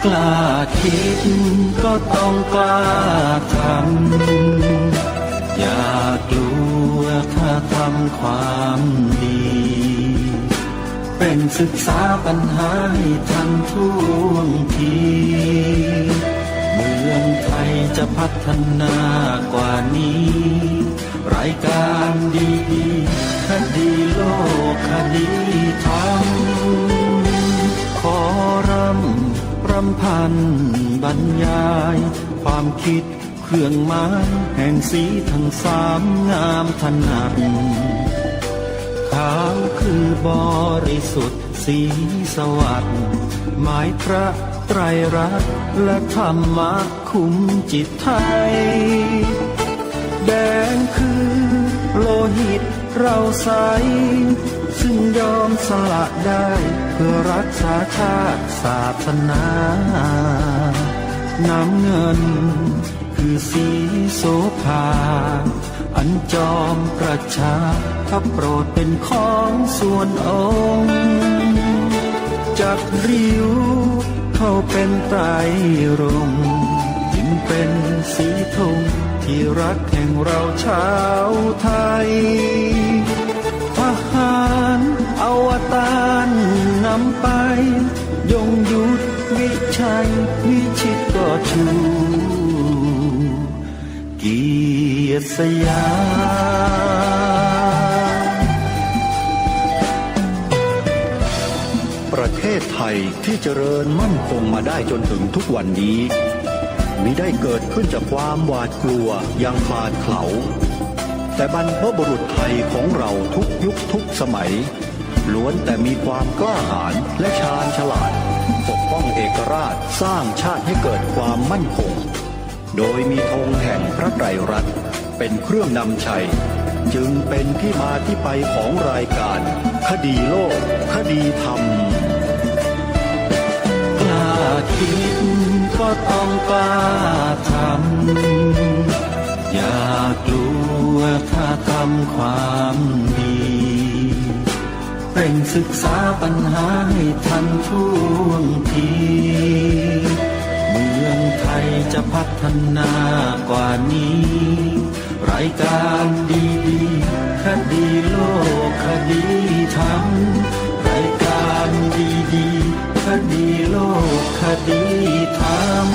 กล้าคิดก็ต้องกล้าทำอย่ากลัวถ้าทำความดีเป็นศึกษาปัญหาให้ทันท่วงทีเมืองไทยจะพัฒนากว่านี้รายการดีๆคดีโลกคดีธรรมขอรำพันบรรยายความคิดเครื่องหมายแห่งสีทั้งสามงามถนัดขาวคือบริสุทธิ์สีสวัสดิ์หมายพระไตรรัตน์และธรรมะคุ้มจิตไทยแดงคือโลหิตเราใสซึ่งยอมสละได้เพื่อรักษาชาติศาสนาน้ำเงินคือสีโสภาอันจอมประชาถ้าโปรดเป็นของส่วนองค์จากริ้วเข้าเป็นไตรรงค์จึงเป็นสีธงที่รักแห่งเราชาวไทยทหารอวตารนำไปยงยุทธวิชัยวิชิตก็ชูเกียรติสยามประเทศไทยที่เจริญมั่นคงมาได้จนถึงทุกวันนี้มิได้เกิดขึ้นจากความหวาดกลัวอย่างคลาดเขลาแต่บรรพบุรุษไทยของเราทุกยุคทุกสมัยล้วนแต่มีความกล้าหาญและชาญฉลาดปกป้องเอกราชสร้างชาติให้เกิดความมั่นคงโดยมีธงแห่งพระไตรรัตน์เป็นเครื่องนำชัยจึงเป็นที่มาที่ไปของรายการคดีโลกคดีธรรมกล้าคิดก็ต้องกล้าทำอย่ากลัวถ้าทำความดีเป็นศึกษาปัญหาให้ทันท่วงทีเมืองไทยจะพัฒนากว่านี้รายการดีๆคดีโลกคดีธรรมรายการดีๆคดีโลกคดีธรรม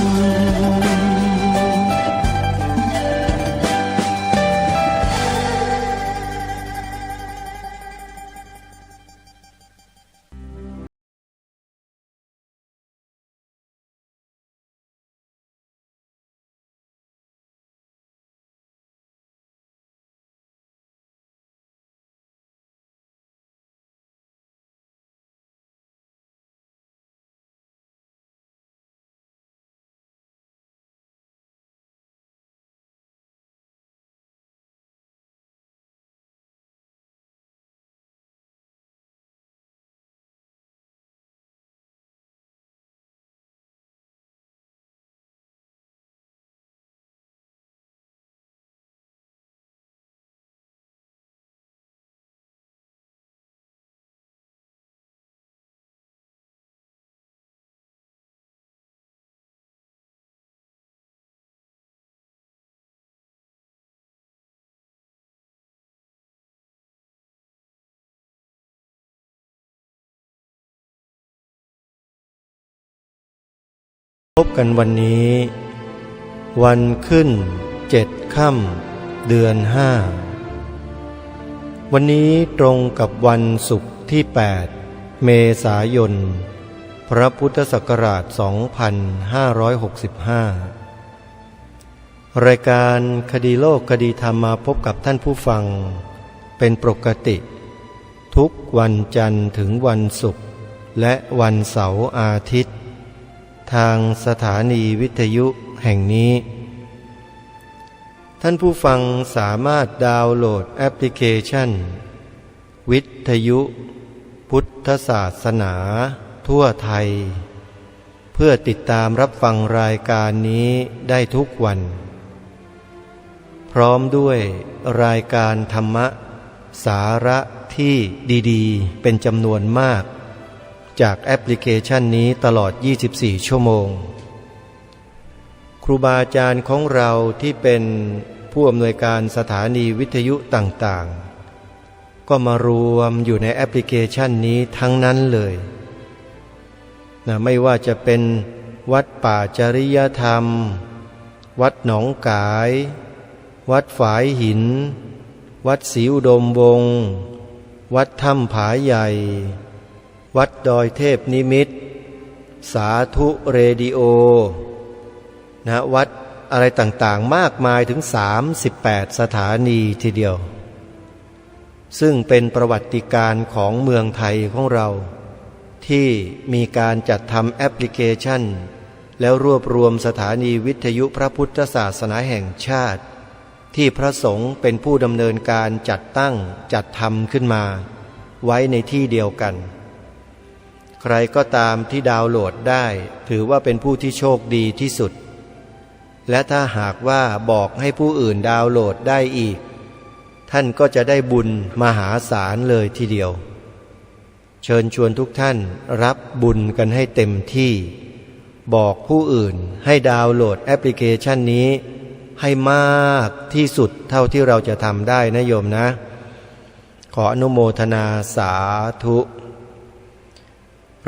พบกันวันนี้วันขึ้น7 ค่ำเดือน5วันนี้ตรงกับวันศุกร์ที่8เมษายนพระพุทธศักราช2565รายการคดีโลกคดีธรรมมาพบกับท่านผู้ฟังเป็นปกติทุกวันจันทร์ถึงวันศุกร์และวันเสาร์อาทิตย์ทางสถานีวิทยุแห่งนี้ท่านผู้ฟังสามารถดาวน์โหลดแอปพลิเคชันวิทยุพุทธศาสนาทั่วไทยเพื่อติดตามรับฟังรายการนี้ได้ทุกวันพร้อมด้วยรายการธรรมะสาระที่ดีๆเป็นจำนวนมาก จากแอปพลิเคชันนี้ตลอด 24 ชั่วโมงครูบาอาจารย์ของเราที่เป็นผู้อำนวยการสถานีวิทยุต่างๆก็มารวมอยู่ในแอปพลิเคชันนี้ทั้งนั้นเลยนะไม่ว่าจะเป็นวัดป่าจริยธรรมวัดหนองกายวัดฝายหินวัดศรีอุดมวงศ์วัดถ้ำผาใหญ่วัดดอยเทพนิมิตรสาธุเรดิโอนะวัดอะไรต่างๆมากมายถึง38สถานีทีเดียวซึ่งเป็นประวัติการณ์ของเมืองไทยของเราที่มีการจัดทำแอปพลิเคชันแล้วรวบรวมสถานีวิทยุพระพุทธศาสนาแห่งชาติที่พระสงฆ์เป็นผู้ดำเนินการจัดตั้งจัดทำขึ้นมาไว้ในที่เดียวกันใครก็ตามที่ดาวน์โหลดได้ถือว่าเป็นผู้ที่โชคดีที่สุดและถ้าหากว่าบอกให้ผู้อื่นดาวน์โหลดได้อีกท่านก็จะได้บุญมหาศาลเลยทีเดียวเชิญชวนทุกท่านรับบุญกันให้เต็มที่บอกผู้อื่นให้ดาวน์โหลดแอปพลิเคชันนี้ให้มากที่สุดเท่าที่เราจะทำได้นะโยมนะขออนุโมทนาสาธุ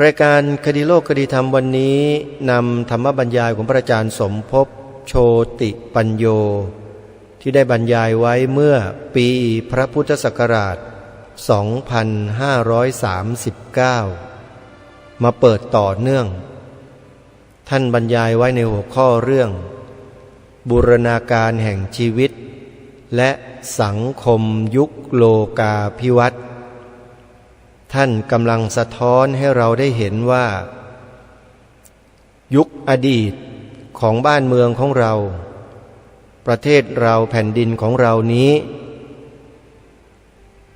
รายการคดีโลกคดีธรรมวันนี้นำธรรมบรรยายของพระอาจารย์สมภพโชติปัญโยที่ได้บรรยายไว้เมื่อปีพระพุทธศักราช 2539 มาเปิดต่อเนื่องท่านบรรยายไว้ในหัวข้อเรื่องบูรณาการแห่งชีวิตและสังคมยุคโลกาภิวัตน์ท่านกำลังสะท้อนให้เราได้เห็นว่ายุคอดีตของบ้านเมืองของเราประเทศเราแผ่นดินของเรานี้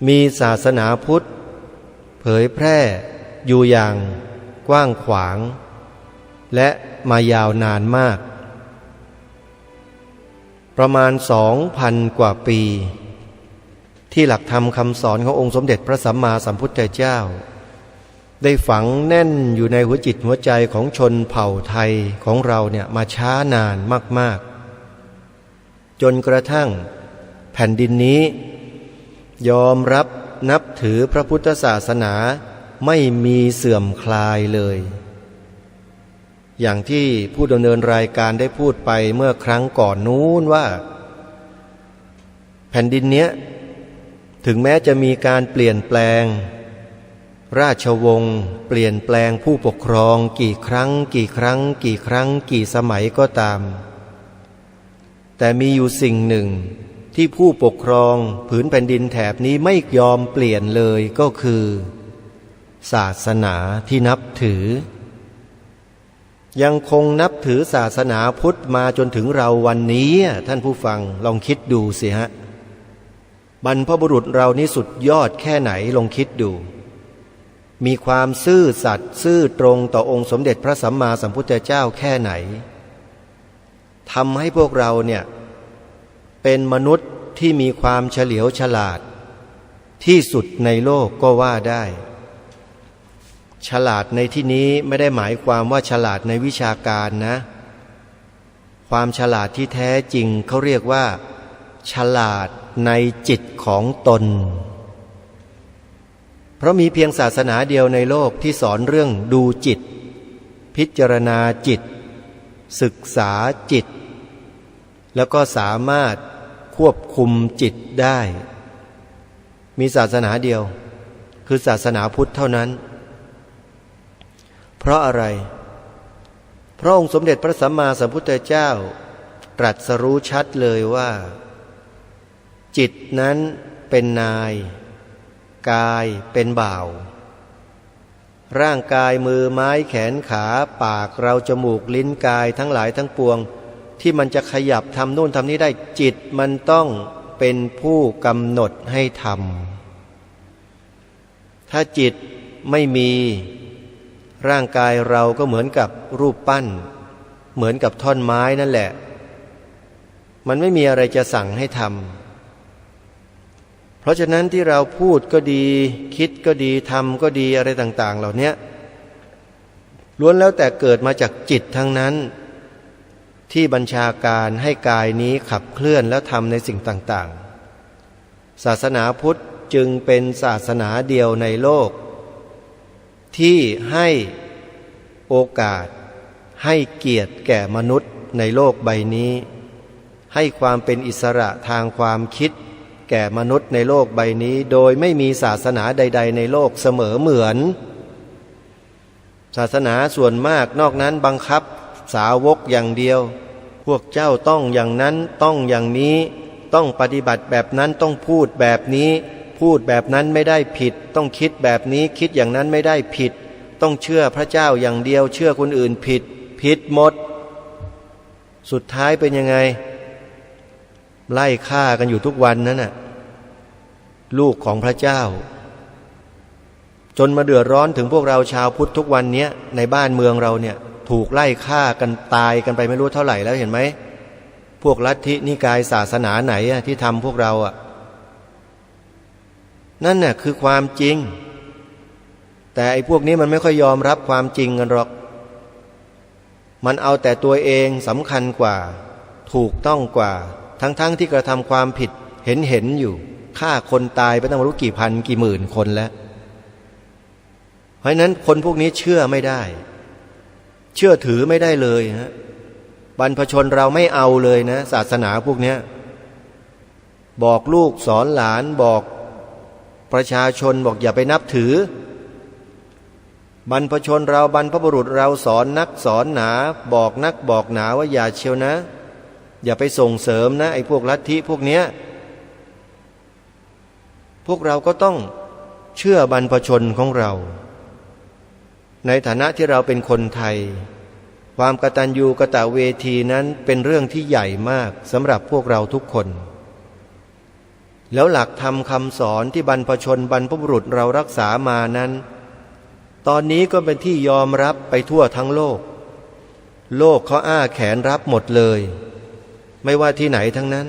มีศาสนาพุทธเผยแพร่อยู่อย่างกว้างขวางและมายาวนานมากประมาณ 2,000 กว่าปีที่หลักธรรมคำสอนขององค์สมเด็จพระสัมมาสัมพุทธเจ้าได้ฝังแน่นอยู่ในหัวจิตหัวใจของชนเผ่าไทยของเราเนี่ยมาช้านานมากๆจนกระทั่งแผ่นดินนี้ยอมรับนับถือพระพุทธศาสนาไม่มีเสื่อมคลายเลยอย่างที่ผู้ดำเนินรายการได้พูดไปเมื่อครั้งก่อนนู้นว่าแผ่นดินเนี้ยถึงแม้จะมีการเปลี่ยนแปลงราชวงศ์เปลี่ยนแปลงผู้ปกครองกี่ครั้งกี่สมัยก็ตามแต่มีอยู่สิ่งหนึ่งที่ผู้ปกครองผืนแผ่นดินแถบนี้ไม่ยอมเปลี่ยนเลยก็คือศาสนาที่นับถือยังคงนับถือศาสนาพุทธมาจนถึงเราวันนี้ท่านผู้ฟังลองคิดดูสิฮะบรรพบุรุษเรานี่สุดยอดแค่ไหนลองคิดดูมีความซื่อสัตย์ซื่อตรงต่อองค์สมเด็จพระสัมมาสัมพุทธเจ้าแค่ไหนทำให้พวกเราเนี่ยเป็นมนุษย์ที่มีความเฉลียวฉลาดที่สุดในโลกก็ว่าได้ฉลาดในที่นี้ไม่ได้หมายความว่าฉลาดในวิชาการนะความฉลาดที่แท้จริงเขาเรียกว่าฉลาดในจิตของตนเพราะมีเพียงศาสนาเดียวในโลกที่สอนเรื่องดูจิตพิจารณาจิตศึกษาจิตแล้วก็สามารถควบคุมจิตได้มีศาสนาเดียวคือศาสนาพุทธเท่านั้นเพราะอะไรเพราะองค์สมเด็จพระสัมมาสัมพุทธเจ้าตรัสรู้ชัดเลยว่าจิตนั้นเป็นนายกายเป็นบ่าวร่างกายมือไม้แขนขาปากเราจมูกลิ้นกายทั้งหลายทั้งปวงที่มันจะขยับทำโน่นทำนี้ได้จิตมันต้องเป็นผู้กำหนดให้ทำถ้าจิตไม่มีร่างกายเราก็เหมือนกับรูปปั้นเหมือนกับท่อนไม้นั่นแหละมันไม่มีอะไรจะสั่งให้ทำเพราะฉะนั้นที่เราพูดก็ดีคิดก็ดีทำก็ดีอะไรต่างๆเหล่านี้ ล้วนแล้วแต่เกิดมาจากจิตทั้งนั้นที่บัญชาการให้กายนี้ขับเคลื่อนแล้วทำในสิ่งต่างๆศาสนาพุทธจึงเป็นศาสนาเดียวในโลกที่ให้โอกาสให้เกียรติแก่มนุษย์ในโลกใบนี้ให้ความเป็นอิสระทางความคิดแก่มนุษย์ในโลกใบนี้โดยไม่มีศาสนาใดๆในโลกเสมอเหมือนศาสนาส่วนมากนอกนั้นบังคับสาวกอย่างเดียวพวกเจ้าต้องอย่างนั้นต้องอย่างนี้ต้องปฏิบัติแบบนั้นต้องพูดแบบนี้พูดแบบนั้นไม่ได้ผิดต้องคิดแบบนี้คิดอย่างนั้นไม่ได้ผิดต้องเชื่อพระเจ้าอย่างเดียวเชื่อคนอื่นผิดหมดสุดท้ายเป็นยังไงไล่ฆ่ากันอยู่ทุกวันนั้นน่ะลูกของพระเจ้าจนมาเดือดร้อนถึงพวกเราชาวพุทธทุกวันนี้ในบ้านเมืองเราเนี่ยถูกไล่ฆ่ากันตายกันไปไม่รู้เท่าไหร่แล้วเห็นไหมพวกลัทธินิกายศาสนาไหนที่ทำพวกเรานั่นน่ะคือความจริงแต่ไอ้พวกนี้มันไม่ค่อยยอมรับความจริงกันหรอกมันเอาแต่ตัวเองสำคัญกว่าถูกต้องกว่าทั้งที่กระทำความผิดเห็นอยู่ฆ่าคนตายไปตั้งไม่รู้กี่พันกี่หมื่นคนแล้วเพราะนั้นคนพวกนี้เชื่อไม่ได้เชื่อถือไม่ได้เลยฮะบรรพชนเราไม่เอาเลยนะศาสนาพวกนี้บอกลูกสอนหลานบอกประชาชนบอกอย่าไปนับถือบรรพชนเราบรรพบุรุษเราสอนนักสอนหนาบอกนักบอกหนาว่าอย่าเชียวนะอย่าไปส่งเสริมนะไอ้พวกลัทธิพวกเนี้ยพวกเราก็ต้องเชื่อบรรพชนของเราในฐานะที่เราเป็นคนไทยความกตัญญูกตเวทีนั้นเป็นเรื่องที่ใหญ่มากสำหรับพวกเราทุกคนแล้วหลักธรรมคำสอนที่บรรพชนบรรพบุรุษเรารักษามานั้นตอนนี้ก็เป็นที่ยอมรับไปทั่วทั้งโลกโลกเขาอ้าแขนรับหมดเลยไม่ว่าที่ไหนทั้งนั้น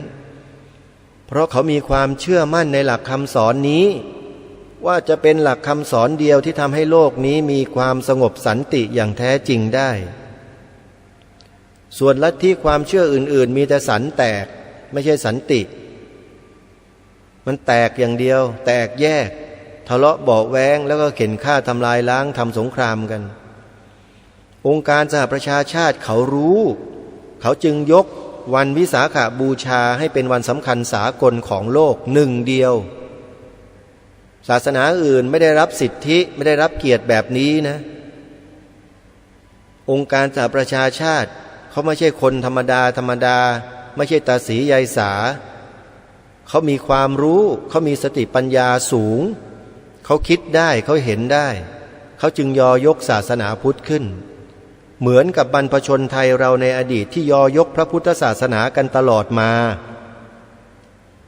เพราะเขามีความเชื่อมั่นในหลักคำสอนนี้ว่าจะเป็นหลักคำสอนเดียวที่ทำให้โลกนี้มีความสงบสันติอย่างแท้จริงได้ส่วนลัทธิความเชื่ออื่นๆมีแต่สันแตกไม่ใช่สันติมันแตกอย่างเดียวแตกแยกทะเลาะเบาะแว้งแล้วก็เข็นฆ่าทำลายล้างทำสงครามกันองค์การสหประชาชาติเขารู้เขาจึงยกวันวิสาขบูชาให้เป็นวันสำคัญสากลของโลกหนึ่งเดียวศาสนาอื่นไม่ได้รับสิทธิไม่ได้รับเกียรติแบบนี้นะองค์การสหประชาชาติเขาไม่ใช่คนธรรมดาไม่ใช่ตาสียายสาเขามีความรู้เขามีสติปัญญาสูงเขาคิดได้เขาเห็นได้เขาจึงยอยกศาสนาพุทธขึ้นเหมือนกับบรรพชนไทยเราในอดีตที่ยอยกพระพุทธศาสนากันตลอดมา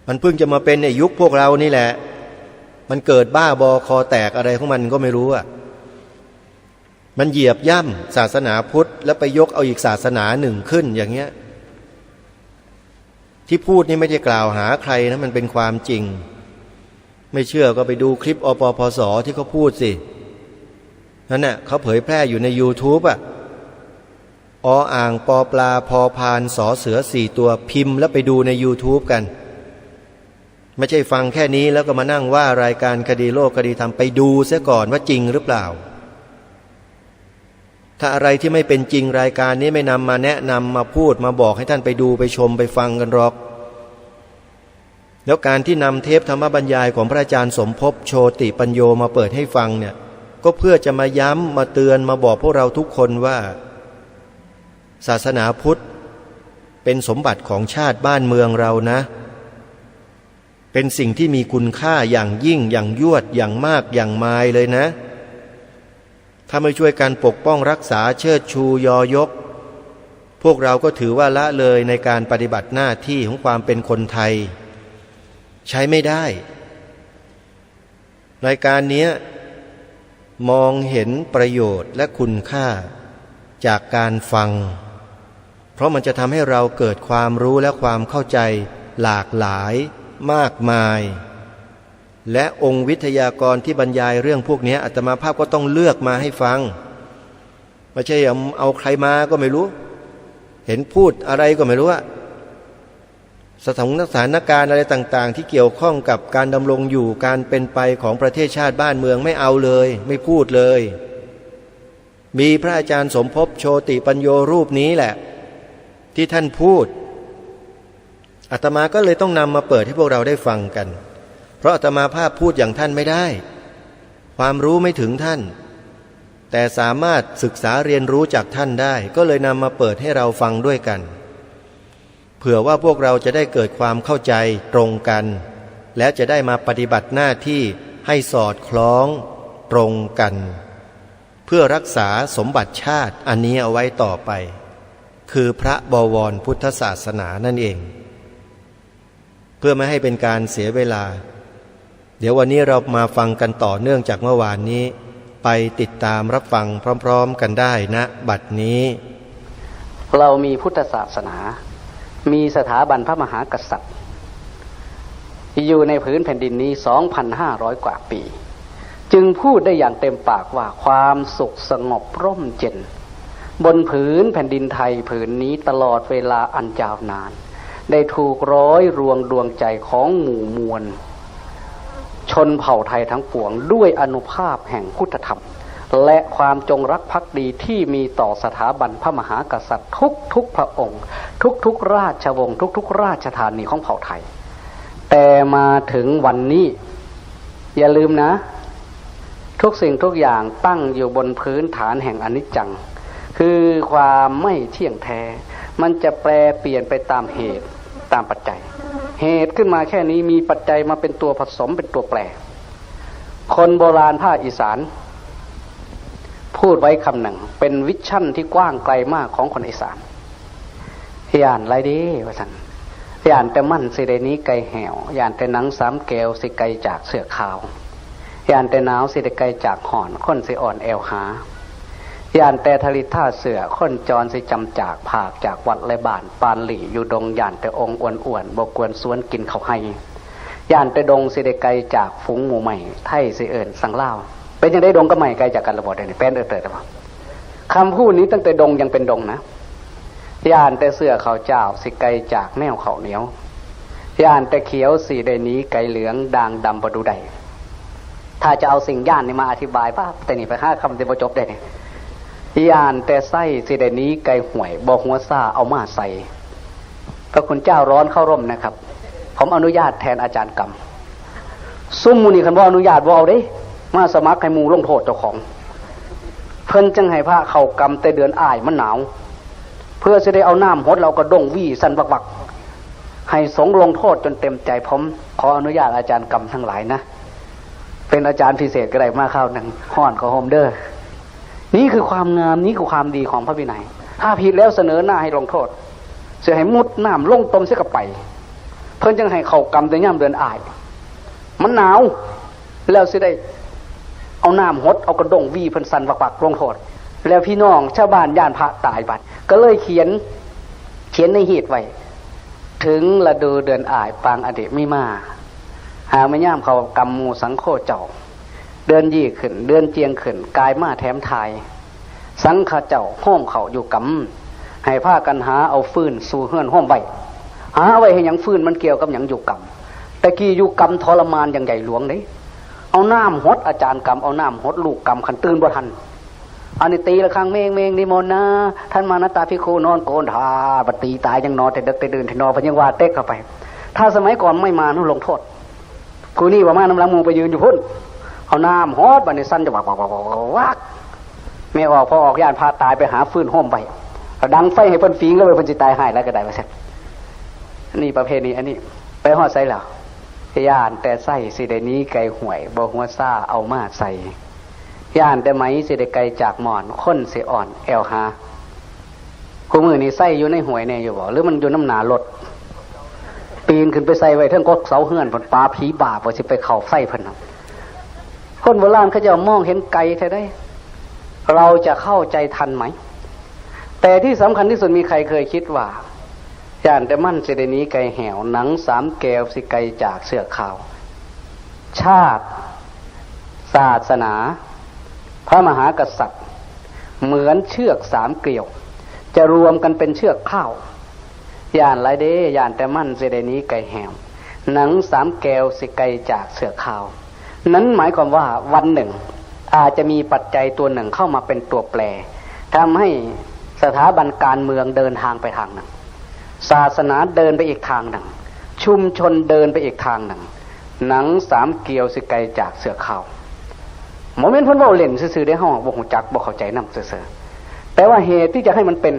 มันเพิ่งจะมาเป็นในยุคพวกเรานี่แหละมันเกิดบ้าบอคอแตกอะไรของมันก็ไม่รู้มันเหยียบย่ำศาสนาพุทธแล้วไปยกเอาอีกศาสนาหนึ่งขึ้นอย่างเงี้ยที่พูดนี่ไม่ได้กล่าวหาใครนะมันเป็นความจริงไม่เชื่อก็ไปดูคลิปอปพสที่เขาพูดสินั่นน่ะเขาเผยแพร่อยู่ใน YouTube อ่างปอปลาพอพานสอเสือ4ตัวพิมพ์แล้วไปดูใน YouTube กันไม่ใช่ฟังแค่นี้แล้วก็มานั่งว่ารายการคดีโลกคดีธรรมไปดูเสียก่อนว่าจริงหรือเปล่าถ้าอะไรที่ไม่เป็นจริงรายการนี้ไม่นำมาแนะนำมาพูดมาบอกให้ท่านไปดูไปชมไปฟังกันหรอกแล้วการที่นำเทปธรรมบรรยายของพระอาจารย์สมภพโชติปัญโยมาเปิดให้ฟังเนี่ยก็เพื่อจะมาย้ำมาเตือนมาบอกพวกเราทุกคนว่าศาสนาพุทธเป็นสมบัติของชาติบ้านเมืองเรานะเป็นสิ่งที่มีคุณค่าอย่างยิ่งอย่างยวดอย่างมากอย่างมายเลยนะถ้าไม่ช่วยกันปกป้องรักษาเชิดชูยอยกพวกเราก็ถือว่าละเลยในการปฏิบัติหน้าที่ของความเป็นคนไทยใช้ไม่ได้รายการนี้มองเห็นประโยชน์และคุณค่าจากการฟังเพราะมันจะทำให้เราเกิดความรู้และความเข้าใจหลากหลายมากมายและองค์วิทยากรที่บรรยายเรื่องพวกนี้อาตมาภาพก็ต้องเลือกมาให้ฟัง ไม่ใช่เอาใครมาก็ไม่รู้เห็นพูดอะไรก็ไม่รู้อะสถานการณ์อะไรต่างๆที่เกี่ยวข้องกับการดำรงอยู่การเป็นไปของประเทศชาติบ้านเมืองไม่เอาเลยไม่พูดเลยมีพระอาจารย์สมภพโชติปัญโยรูปนี้แหละที่ท่านพูดอาตมาก็เลยต้องนำมาเปิดให้พวกเราได้ฟังกันเพราะอาตมาภาพพูดอย่างท่านไม่ได้ความรู้ไม่ถึงท่านแต่สามารถศึกษาเรียนรู้จากท่านได้ก็เลยนำมาเปิดให้เราฟังด้วยกันเผื่อว่าพวกเราจะได้เกิดความเข้าใจตรงกันและจะได้มาปฏิบัติหน้าที่ให้สอดคล้องตรงกันเพื่อรักษาสมบัติชาติอันนี้เอาไว้ต่อไปคือพระบวรพุทธศาสนานั่นเองเพื่อไม่ให้เป็นการเสียเวลาเดี๋ยววันนี้เรามาฟังกันต่อเนื่องจากเมื่อวานนี้ไปติดตามรับฟังพร้อมๆกันได้ณบัดนี้เรามีพุทธศาสนามีสถาบันพระมหากษัตริย์อยู่ในพื้นแผ่นดินนี้ 2,500 กว่าปีจึงพูดได้อย่างเต็มปากว่าความสุขสงบร่มเย็นบนผืนแผ่นดินไทยผืนนี้ตลอดเวลาอันยาวนานได้ถูกร้อยรวงดวงใจของหมู่มวลชนเผ่าไทยทั้งปวงด้วยอานุภาพแห่งพุทธธรรมและความจงรักภักดีที่มีต่อสถาบันพระมหากษัตริย์ทุกพระองค์ทุกราชวงศ์ทุกราชธานีของเผ่าไทยแต่มาถึงวันนี้อย่าลืมนะทุกสิ่งทุกอย่างตั้งอยู่บนพื้นฐานแห่งอนิจจังคือความไม่เที่ยงแท้มันจะแปรเปลี่ยนไปตามเหตุตามปัจจัยเหตุขึ้นมาแค่นี้มีปัจจัยมาเป็นตัวผสมเป็นตัวแปรคนโบราณภาคอีสานพูดไว้คำหนึ่งเป็นวิชั่นที่กว้างไกลมากของคนอีสานย่านไรดีว่าสันย่านแต่มั่นสิได้นี้ไกลแหวย่านแต่หนังสามแก้วสิไกลจากเสือขาวย่านแต่หนาวสิได้ไกลจากห่อนคนสิอ่อนแอวหาย่านแต่ทลิท่าเสือคนจรสิจำจากผากจากวัดและบ้านปานหลี่อยู่ดงย่านแต่องค์อ้วนๆบกวนสวนกินเขาให้ย่านแต่ดงสิได้ไกลจากฝูงหมู่ใหม่ไทยสิเอิญสังเล่าเป็นยังได้ดงก็ไม่ไกลจากกันระบบเดี๋ยวนี้เป็นเติร์ดมาคำพูดนี้ตั้งแต่ดงยังเป็นดงนะย่านแต่เสื้อเขาเจ้าสิไกลจากแนวเขาเหนียวย่านแต่เขียวสีได้นี้ไกลเหลืองด่างดำประดูใดถ้าจะเอาสิ่งย่านนี่มาอธิบายป่ะแต่นี่ไปห้าคำเดียวจบได้เนี่ยย่านแต่ไส้สิได้นี้ไกลห่วยบอกหัวซ่าเอามาใส่พระคุณเจ้าร้อนเข้าร่มนะครับผมอนุญาตแทนอาจารย์กรรมซุ่มมูนี่คันว่าอนุญาตว่าเอาเด้มาสมัครให้มูลงโทษเจ้าของเพิ่นจังให้พระเข้ากรรมแต่เดือนอ้ายมันหนาวเพื่อจะได้เอาน้ำหดเราก็ดงวี่สันบักให้สงลงโทษจนเต็มใจผมขออนุญาตอาจารย์กรรมทั้งหลายนะเป็นอาจารย์พิเศษก็ได้มาเข้าหนึ่งห่อนของโฮมเดอร์นี่คือความงามนี่คือความดีของพระวินัยถ้าผิดแล้วเสนอหน้าให้ลงโทษเสียให้มุดน้ำลงต้มเสียกับไปเพิ่นจังให้เข้ากรรมแต่ย่ำเดือนอ้ายมันหนาวแล้วสิได้เอาน้ำหดเอากระดงวีเพิ่นสันบักลงโทษแล้วพี่น้องชาวบ้านย่านพระตายบัดก็เลยเขียนในเหตุไว้ถึงฤดูเดือนอ้ายปางอเดมิมาหาไม่ย่ามเขากำมูสังโฆเจ้าเดือนยี่ขึ้นเดือนเจียงขึ้นกายมาแถมทายสังฆเจ้าห้อมเขาอยู่กำให้ผ้ากันหาเอาฟืนสู่เฮือนห้อมไว้หาไว้ให้หยังฟืนมันเกี่ยวกับหยังอยู่กำแต่กี้อยู่กำทรมานอย่างใหญ่หลวงเลยเอาน้ำหดอาจารย์กรรมเอาน้ำหดลูกกรรมขันตื่นบ่ทันอันนี้ตีละครั้งเมงนิมนต์นะท่านมานาตาพิโคนอนโกนทาปตีตายยังนอนแต่เด็กแต่เดินแต่นอนพยังว่าเต็กเข้าไปถ้าสมัยก่อนไม่มานู่นลงโทษกูนี่ว่ามาน้ำลังมูไปยืนอยู่พุ่นเอาน้ำหดบันในสั้นจะวักไม่ออกพอออกย่านพาตายไปหาฟืนห้อมไปดังไฟให้เพิ่นฟิงแล้วไปเพิ่นจิตายหายแล้วก็ได้มาเสร็จนี่ประเพณีอันนี้ไปหอดไซแล้วย่านแต่ไส้สิได้นี้ไกลห่วยบ่หัวซ่าเอามาใส่ย่านแต่ไหมสิได้ไกลจากหมอนค้นสิอ่อนแอวหาคู่มือนี่ไส้อยู่ในห่วยเนี่ยอยู่บ่หรือมันอยู่น้ำหนารถปีนขึ้นไปใส่ไว้เทิงกดเสาเฮือนผลปลาผีบาปว่าสิไปเข่าไส้เพิ่นคนโบราณเขาจะมองเห็นไกลแท้ได้เราจะเข้าใจทันไหมแต่ที่สำคัญที่สุดมีใครเคยคิดว่าย่านแต่มั่นสิได้นี้ไกลแหวหนังสามแก้วสิไกลจากเสือขาวชาติศาสนาพระมหากษัตริย์ เหมือนเชือก3 เกลียวจะรวมกันเป็นเชือกข้าวย่านไรเด้ย่านแต่มั่นเสดนี้ไก่แหมหนัง3 แก้วสิไกลจากเสือข้าวนั้นหมายความว่าวันหนึ่งอาจจะมีปัจจัยตัวหนึ่งเข้ามาเป็นตัวแปรทำให้สถาบันการเมืองเดินทางไปทางหนึ่งศาสนาเดินไปอีกทางหนึ่งชุมชนเดินไปอีกทางหนึ่งหนัง3 เกลียวสิไกลจากเสือข้าวโมเมนต์เพิ่นเว้าเล่นซื่อๆได้เฮาบ่ฮู้จักบ่เข้าใจนำซื่อๆแต่ว่าเหตุที่จะให้มันเป็น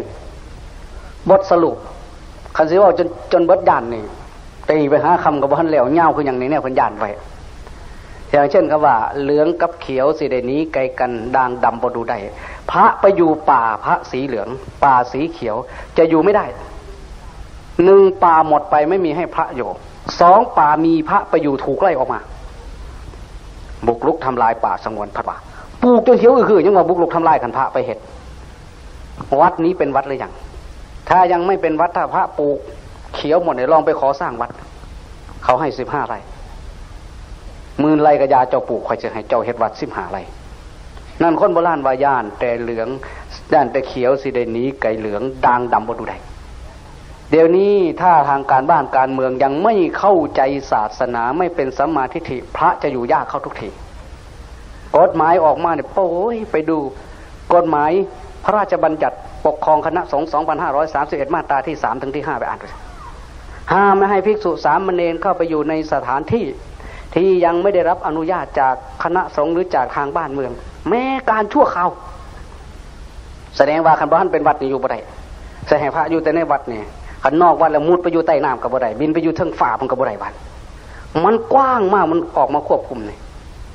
บทสรุปคันสิเว้าจนเบิดย่านนี่ตีไปหาคำก็บ่ทันแล้วยาวคือหยังนี่แนวเพิ่นย่านไว้อย่างเช่นคำว่าเหลืองกับเขียวสิได้หนีไกลกันด่างดำบ่ดูได้พระไปอยู่ป่าพระสีเหลืองป่าสีเขียวจะอยู่ไม่ได้1 ป่าหมดไปไม่มีให้พระอยู่2 ป่ามีพระไปอยู่ถูกไล่ออกมาบุกรุกทำลายป่าสงวนพระป่าปลูกจนเขียวคือยังว่าบุกรุกทำลายกันพระไปเห็ดวัดนี้เป็นวัดหรือยังถ้ายังไม่เป็นวัดถ้าพระปลูกเขียวหมดเนี่ยลองไปขอสร้างวัดเขาให้15 ไร่10,000 ไร่กระยาเจ้าปลูกคอยจะให้เจ้าเฮ็ดวัด15 ไร่นั่นคนโบราณว่าย่านแต่เหลืองย่านแต่เขียวสิได้หนีไก่เหลืองด่างดำบ่ดูได้เดี๋ยวนี้ถ้าทางการบ้านการเมืองยังไม่เข้าใจศาสนาไม่เป็นสัมมาทิฏฐิพระจะอยู่ยากเข้าทุกทีกฎหมายออกมาเนี่ยโอ้ยไปดูกฎหมายพระราชบัญญัติปกครองคณะสงฆ์2531มาตราที่3ถึงที่5ไปอ่านดูห้ามไม่ให้ภิกษุสามเณรเข้าไปอยู่ในสถานที่ที่ยังไม่ได้รับอนุญาตจากคณะสงฆ์หรือจากทางบ้านเมืองแม้การชั่วคราวแสดงว่าคันบ่ทันเป็นวัดนี่อยู่บ่ได้ใส่ให้พระอยู่แต่ในวัดนี่ขันนอกวัดแล้วมุดไปอยู่ใต้น้ำกับบ่ได้บินไปอยู่เทิงฟ้ามันกับบ่ได้วัดมันกว้างมากมันออกมาควบคุมนี่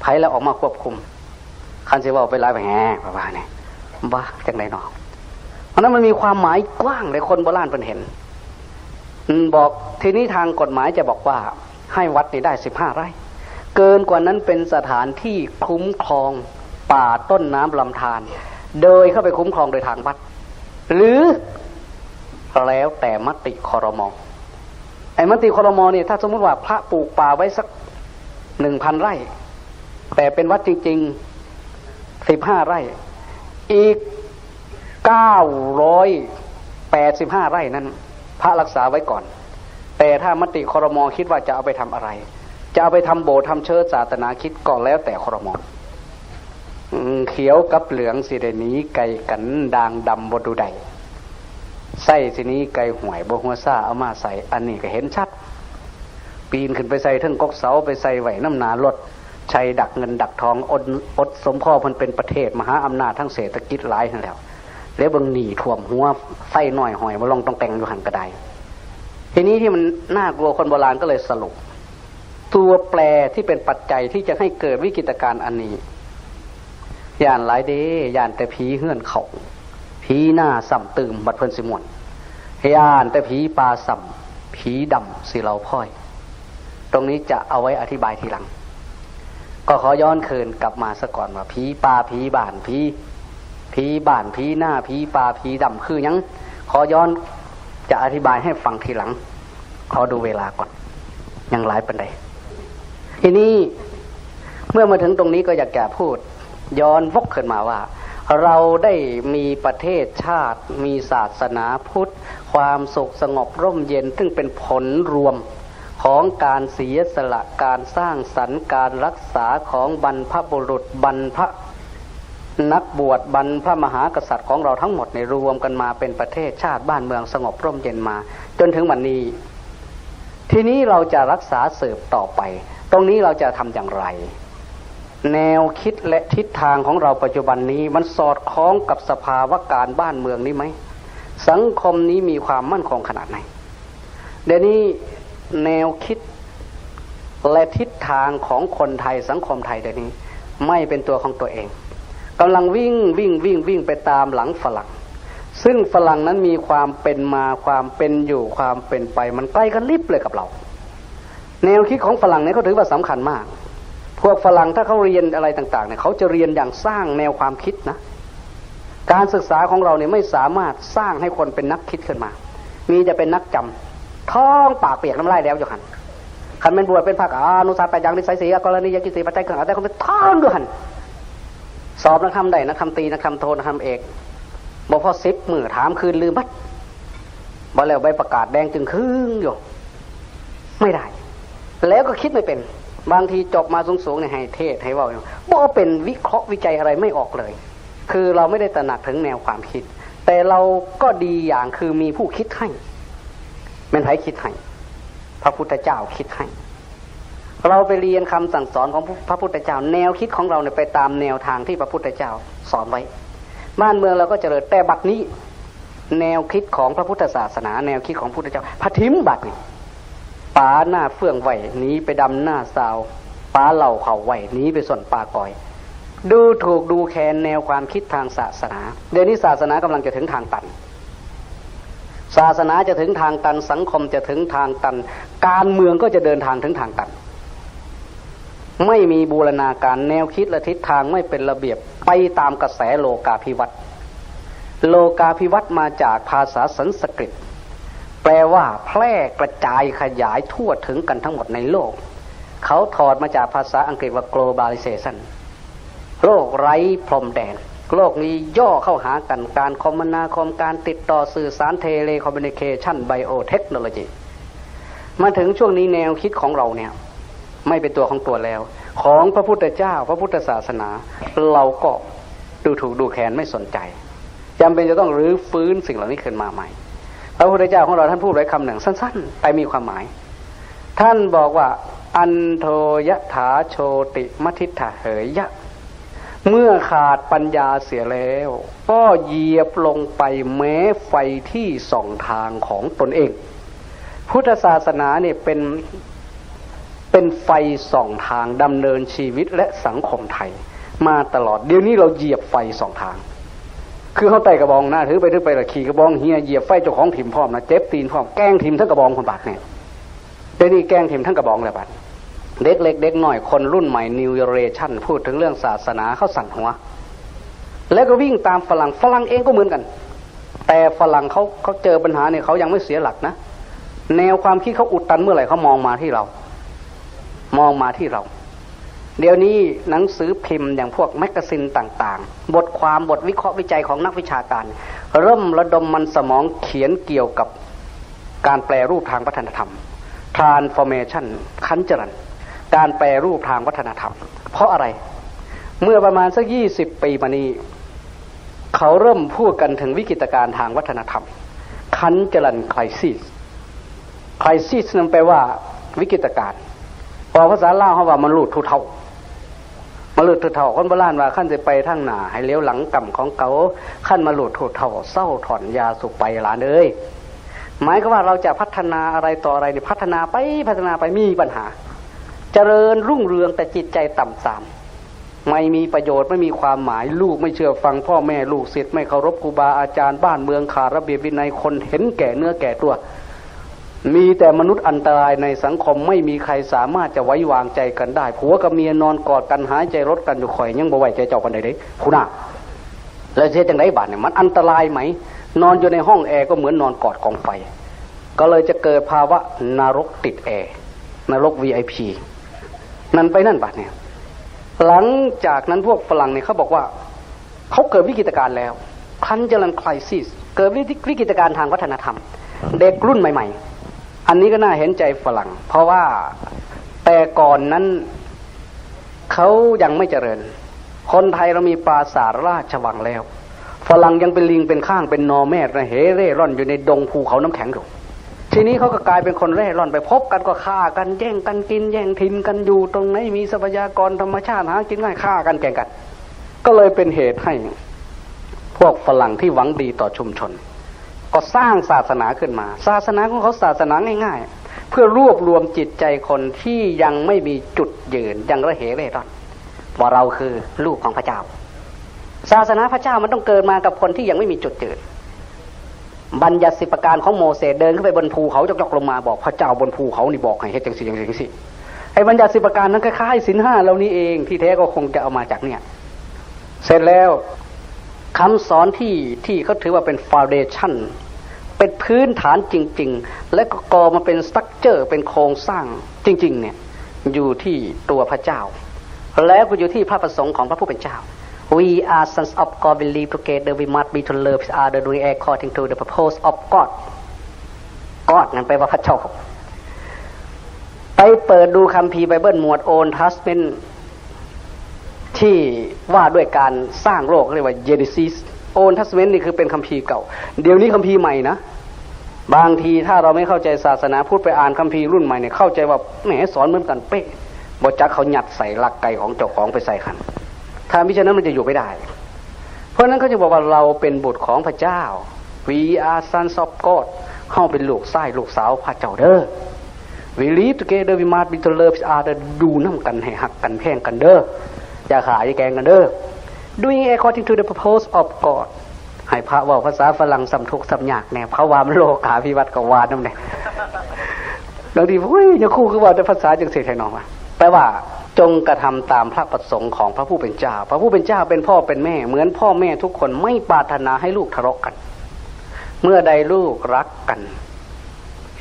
ไผแล้วออกมาควบคุมคันสิว่าไปหลายไปแหประว่านี่บ้าจังได๋เนาะเพราะนั้นมันมีความหมายกว้างเลยคนโบราณเพิ่นเห็นบอกทีนี้ทางกฎหมายจะบอกว่าให้วัดนี่ได้15 ไร่เกินกว่านั้นเป็นสถานที่คุ้มครองป่าต้นน้ำลำธารโดยเข้าไปคุ้มครองโดยทางวัดหรือแล้วแต่มติครม.ไอ้มติครม.เนี่ยถ้าสมมติว่าพระปลูกป่าไว้สัก 1,000 ไร่แต่เป็นวัดจริงๆ15 ไร่อีก985 ไร่นั้นพระรักษาไว้ก่อนแต่ถ้ามติครม.คิดว่าจะเอาไปทำอะไรจะเอาไปทำโบสถ์ทำเชิดศาสนาคิดก่อนแล้วแต่ครม.เขียวกับเหลืองสิได้หนีไกลกันด่างดำบ่ดูได้ใส่สินี้ไก่หวยบ่หัวซ่าเอามาใส่อันนี้ก็เห็นชัดปีนขึ้นไปใส่ทั้งก๊อกเสาไปใส่ไว้น้ำหนารถชัยดักเงินดักทองอดสมพ่อมันเป็นประเทศมหาอำนาจทั้งเศรษฐกิจหลายทั้งแล้วแล้วเบิ่งหนีท่วมหัวไฟน้อยหอยบ่ลองต้องแต่งอยู่หันกระไดทีนี้ที่มันน่ากลัวคนโบราณก็เลยสรุปตัวแปรที่เป็นปัจจัยที่จะให้เกิดวิกฤตการณ์อันนี้ย่านหลายเด้ย่านแต่ผีเฮือนเขาผีหน้าสัมตื่มบัดเพิ่นสิม่วนย่านแต่ผีปลาสัมผีดำสิเราพ่อยตรงนี้จะเอาไว้อธิบายทีหลังก็ขอย้อนคืนกลับมาซะก่อนว่าผีปลาผีบ้านผีบ้านผีหน้าผีปลาผีดำคือหยังขอย้อนจะอธิบายให้ฟังทีหลังขอดูเวลาก่อนยังหลายปานใดทีนี้เมื่อมาถึงตรงนี้ก็อยากจะพูดย้อนวกขึ้นมาว่าเราได้มีประเทศชาติมีศาสนาพุทธความสุขสงบร่มเย็นซึ่งเป็นผลรวมของการเสียสละการสร้างสรรค์การรักษาของบรรพบุรุษบรรพนักบวชบรรพมหากษัตริย์ของเราทั้งหมดในรวมกันมาเป็นประเทศชาติบ้านเมืองสงบร่มเย็นมาจนถึงวันนี้ทีนี้เราจะรักษาสืบต่อไปตรงนี้เราจะทำอย่างไรแนวคิดและทิศทางของเราปัจจุบันนี้มันสอดคล้องกับสภาวะการบ้านเมืองนี้ไหมสังคมนี้มีความมั่นคงขนาดไหนเดี๋ยวนี้แนวคิดและทิศทางของคนไทยสังคมไทยเดี๋ยวนี้ไม่เป็นตัวของตัวเองกำลังวิ่งไปตามหลังฝรั่งซึ่งฝรั่งนั้นมีความเป็นมาความเป็นอยู่ความเป็นไปมันใกล้กันลิบเลยกับเราแนวคิดของฝรั่งเนี่ยเขาถือว่าสำคัญมากพวกฝรั่งถ้าเขาเรียนอะไรต่างๆเนี่ยเขาจะเรียนอย่างสร้างแนวความคิดนะการศึกษาของเราเนี่ยไม่สามารถสร้างให้คนเป็นนักคิดขึ้นมามีจะเป็นนักจำท้องปากเปียกน้ำลายแล้วอยู่หันคันเป็นบวชเป็นภาคอนุสาสตร์แปดอย่างนิสัยสีกรณียกิจสีปัจจัยเกิดอะไรคนเป็นท้องด้วยหัน สอบนักธรรมได้นักธรรมตรีนักธรรมโทนักธรรมเอกบอกพอ10 มื้อถามคืนลืมบัดบ่แล้วใบประกาศแดงจึงครึ่งอยู่ไม่ได้แล้วก็คิดไม่เป็นบางทีจบมาสูงๆเนี่ยให้เทศให้เว้าบ่เป็นวิเคราะห์วิจัยอะไรไม่ออกเลยคือเราไม่ได้ตระหนักถึงแนวความคิดแต่เราก็ดีอย่างคือมีผู้คิดให้เป็นไผคิดให้พระพุทธเจ้าคิดให้เราไปเรียนคำสั่งสอนของพระพุทธเจ้าแนวคิดของเราเนี่ยไปตามแนวทางที่พระพุทธเจ้าสอนไว้บ้านเมืองเราก็เจริญแต่บัดนี้แนวคิดของพระพุทธศาสนาแนวคิดของพระพุทธเจ้าพระทิมบัดนี่ป่าหน้าเฟื่องไหวหนีไปดำหน้าสาวป่าเหล่าเขาไหวหนีไปส่วนป่าก่อยดูถูกดูแคลนแนวความคิดทางศาสนาเดี๋ยวนี้ศาสนากำลังจะถึงทางตันศาสนาจะถึงทางตันสังคมจะถึงทางตันการเมืองก็จะเดินทางถึงทางตันไม่มีบูรณาการแนวคิดและทิศทางไม่เป็นระเบียบไปตามกระแสโลกาภิวัตน์โลกาภิวัตน์มาจากภาษาสันสกฤตแปลว่าแพร่กระจายขยายทั่วถึงกันทั้งหมดในโลกเขาถอดมาจากภาษาอังกฤษว่า globalization โลกไร้พรมแดนโลกนี้ย่อเข้าหากันการคมนาคมการติดต่อสื่อสารเทเลคอมมิวนิเคชันไบโอเทคโนโลยีมาถึงช่วงนี้แนวคิดของเราเนี่ยไม่เป็นตัวของตัวแล้วของพระพุทธเจ้าพระพุทธศาสนาเราก็ดูถูกดูแคลนไม่สนใจจำเป็นจะต้องรื้อฟื้นสิ่งเหล่านี้ขึ้นมาใหม่พระพุทธเจ้าของเราท่านพูดไว้คำหนึ่งสั้นๆแต่มีความหมายท่านบอกว่าอันโทยถาโชติมัทิฏฐะเหยยะเมื่อขาดปัญญาเสียแล้วก็เหยียบลงไปแม้ไฟที่ส่องทางของตนเองพุทธศาสนาเนี่ยเป็นไฟส่องทางดำเนินชีวิตและสังคมไทยมาตลอดเดี๋ยวนี้เราเหยียบไฟส่องทางคือเขาไต่กระบองหน้าถือไปละขี่กระบองเฮียเหยียบไฟเจ้าของถิ่มพร้อมนะเจ็บตีนพร้อมแกล้งถิ่มทั้งกระบองคนบาดเนี่ยเดี๋ยวนี้แกล้งถิ่มทั้งกระบองเลยบาดเด็กเล็กเด็กหน่อยคนรุ่นใหม่ New Generation พูดถึงเรื่องศาสนาเขาสั่นหัวแล้วก็วิ่งตามฝรั่งเองก็เหมือนกันแต่ฝรั่งเขาเจอปัญหาเนี่ยเขายังไม่เสียหลักนะแนวความคิดเขาอุดตันเมื่อไหร่เขามองมาที่เราเดี๋ยวนี้หนังสือพิมพ์อย่างพวกแมกกาซีนต่างๆบทความบทวิเคราะห์วิจัยของนักวิชาการเริ่มระดมมันสมองเขียนเกี่ยวกับการแปรรูปทางวัฒนธรรม transformation ขันจรันการแปรรูปทางวัฒนธรรมเพราะอะไรเมื่อประมาณสัก20 ปีมานี้เขาเริ่มพูดกันถึงวิกฤตการณ์ทางวัฒนธรรมขันจรันไครซิสนั่นแปลว่าวิกฤตการณ์พอภาษาลาวเขาว่ามันหลุดทุเท่าคนโบราณว่าขั้นจะไปทางหน้าให้เลี้ยวหลังกำของเขาขั้นมาหลุดทุเท่าเศร้าถอนยาสุไปหลานเอ้ยหมายก็ว่าเราจะพัฒนาอะไรต่ออะไรเนี่ยพัฒนาไปมีปัญหาเจริญรุ่งเรืองแต่จิตใจต่ำทรามไม่มีประโยชน์ไม่มีความหมายลูกไม่เชื่อฟังพ่อแม่ลูกศิษย์ไม่เคารพครูบาอาจารย์บ้านเมืองขาดระเบียบวินัยคนเห็นแก่เนื้อแก่ตัวมีแต่มนุษย์อันตรายในสังคมไม่มีใครสามารถจะไว้วางใจกันได้ผัวกับเมียนอนกอดกันหายใจรดกันอยู่ข่อยยังบ่ไว้ใจเจ้าปานใดเด้ผู้น่ะแล้วเฮ็ดจังได๋บาดเนี่ยมันอันตรายไหมนอนอยู่ในห้องแอร์ก็เหมือนนอนกอดกองไฟก็เลยจะเกิดภาวะนรกติดแอร์นรก VIP นั่นไปนั่นบาดเนี่ยหลังจากนั้นพวกฝรั่งเนี่ยเขาบอกว่าเขาเกิดวิกฤตการณ์แล้วคันเจริญไครซิสเกิดวิกฤตการณ์ทางวัฒนธรรมเด็กรุ่นใหม่ๆอันนี้ก็น่าเห็นใจฝรั่งเพราะว่าแต่ก่อนนั้นเขายังไม่เจริญคนไทยเรามีปราสาทราชวังแล้วฝรั่งยังเป็นลิงเป็นข้างเป็นนอแม่ระเหเร่ร่อนอยู่ในดงภูเขาน้ำแข็งอยู่ทีนี้เขาก็กลายเป็นคนเร่ร่อนไปพบกันก็ฆ่ากันแย่งกันกินแย่งถิ่นกันอยู่ตรงไหนมีทรัพยากรธรรมชาติหากินง่ายฆ่ากันแข่งกันก็เลยเป็นเหตุให้พวกฝรั่งที่หวังดีต่อชุมชนก็สร้างศาสนาขึ้นมาศาสนาของเขาศาสนาง่ายๆเพื่อรวบรวมจิตใจคนที่ยังไม่มีจุดยืนยังระเหเร่ร่อนว่าเราคือลูกของพระเจ้าศาสนาพระเจ้ามันต้องเกิดมากับคนที่ยังไม่มีจุดยืนบัญญัติ10 ประการของโมเสสเดินขึ้นไปบนภูเขาจกๆลงมาบอกพระเจ้าบนภูเขานี่บอกให้เฮ็ดจังซี่ไอ้บัญญัติ10 ประการนั้นคล้ายๆศีล 5เหล่านี้เองที่แท้ก็คงจะเอามาจากเนี่ยเสร็จแล้วคำสอนที่เขาถือว่าเป็น foundation เป็นพื้นฐานจริงๆและก็ก่อมาเป็น structure เป็นโครงสร้างจริงๆเนี่ยอยู่ที่ตัวพระเจ้าแล้วก็อยู่ที่พระประสงค์ของพระผู้เป็นเจ้า We are sons of God. We live together. We must be to love each other doing according to the purpose of God. God นั่นแปลว่าพระเจ้าไปเปิดดูคัมภีร์ไบเบิลหมวด Old Testament ที่ว่าด้วยการสร้างโลกเรียกว่า Genesis Old Testament นี่คือเป็นคัมภีร์เก่าเดี๋ยวนี้คัมภีร์ใหม่นะบางทีถ้าเราไม่เข้าใจศาสนาพูดไปอ่านคัมภีร์รุ่นใหม่เนี่ยเข้าใจว่าแหมสอนเหมือนกันเป๊ะบ่จักเขาหยัดใส่หลักไก่ของเจ้าของไปใส่ขันถ้ามิฉะนั้นมันจะอยู่ไม่ได้เพราะนั้นเขาจะบอกว่าเราเป็นบุตรของพระเจ้า We are sons of God เฮาเป็นลูกชายลูกสาวพระเจ้าเด้อ We live together we must be to love each other ดูน้ำกันให้หักกันแพงกันเด้ออย่าขายอย่าแกงกันเด้อ Doing according to the purpose of God ให้พระว่าภาษาฝรั่งสำทุกสำยากแน่เพราะว่ามันโลกาภิวัตน์กับวาดนั่นแหละบางทีเฮ้ยอย่าคู่คือว่าแต่ภาษาจังเสียไทยน้องว่าแปลว่าจงกระทำตามพระประสงค์ของพระผู้เป็นเจ้าพระผู้เป็นเจ้าเป็นพ่อเป็นแม่เหมือนพ่อแม่ทุกคนไม่ปรารถนาให้ลูกทะเลาะกันเมื่อใดลูกรักกัน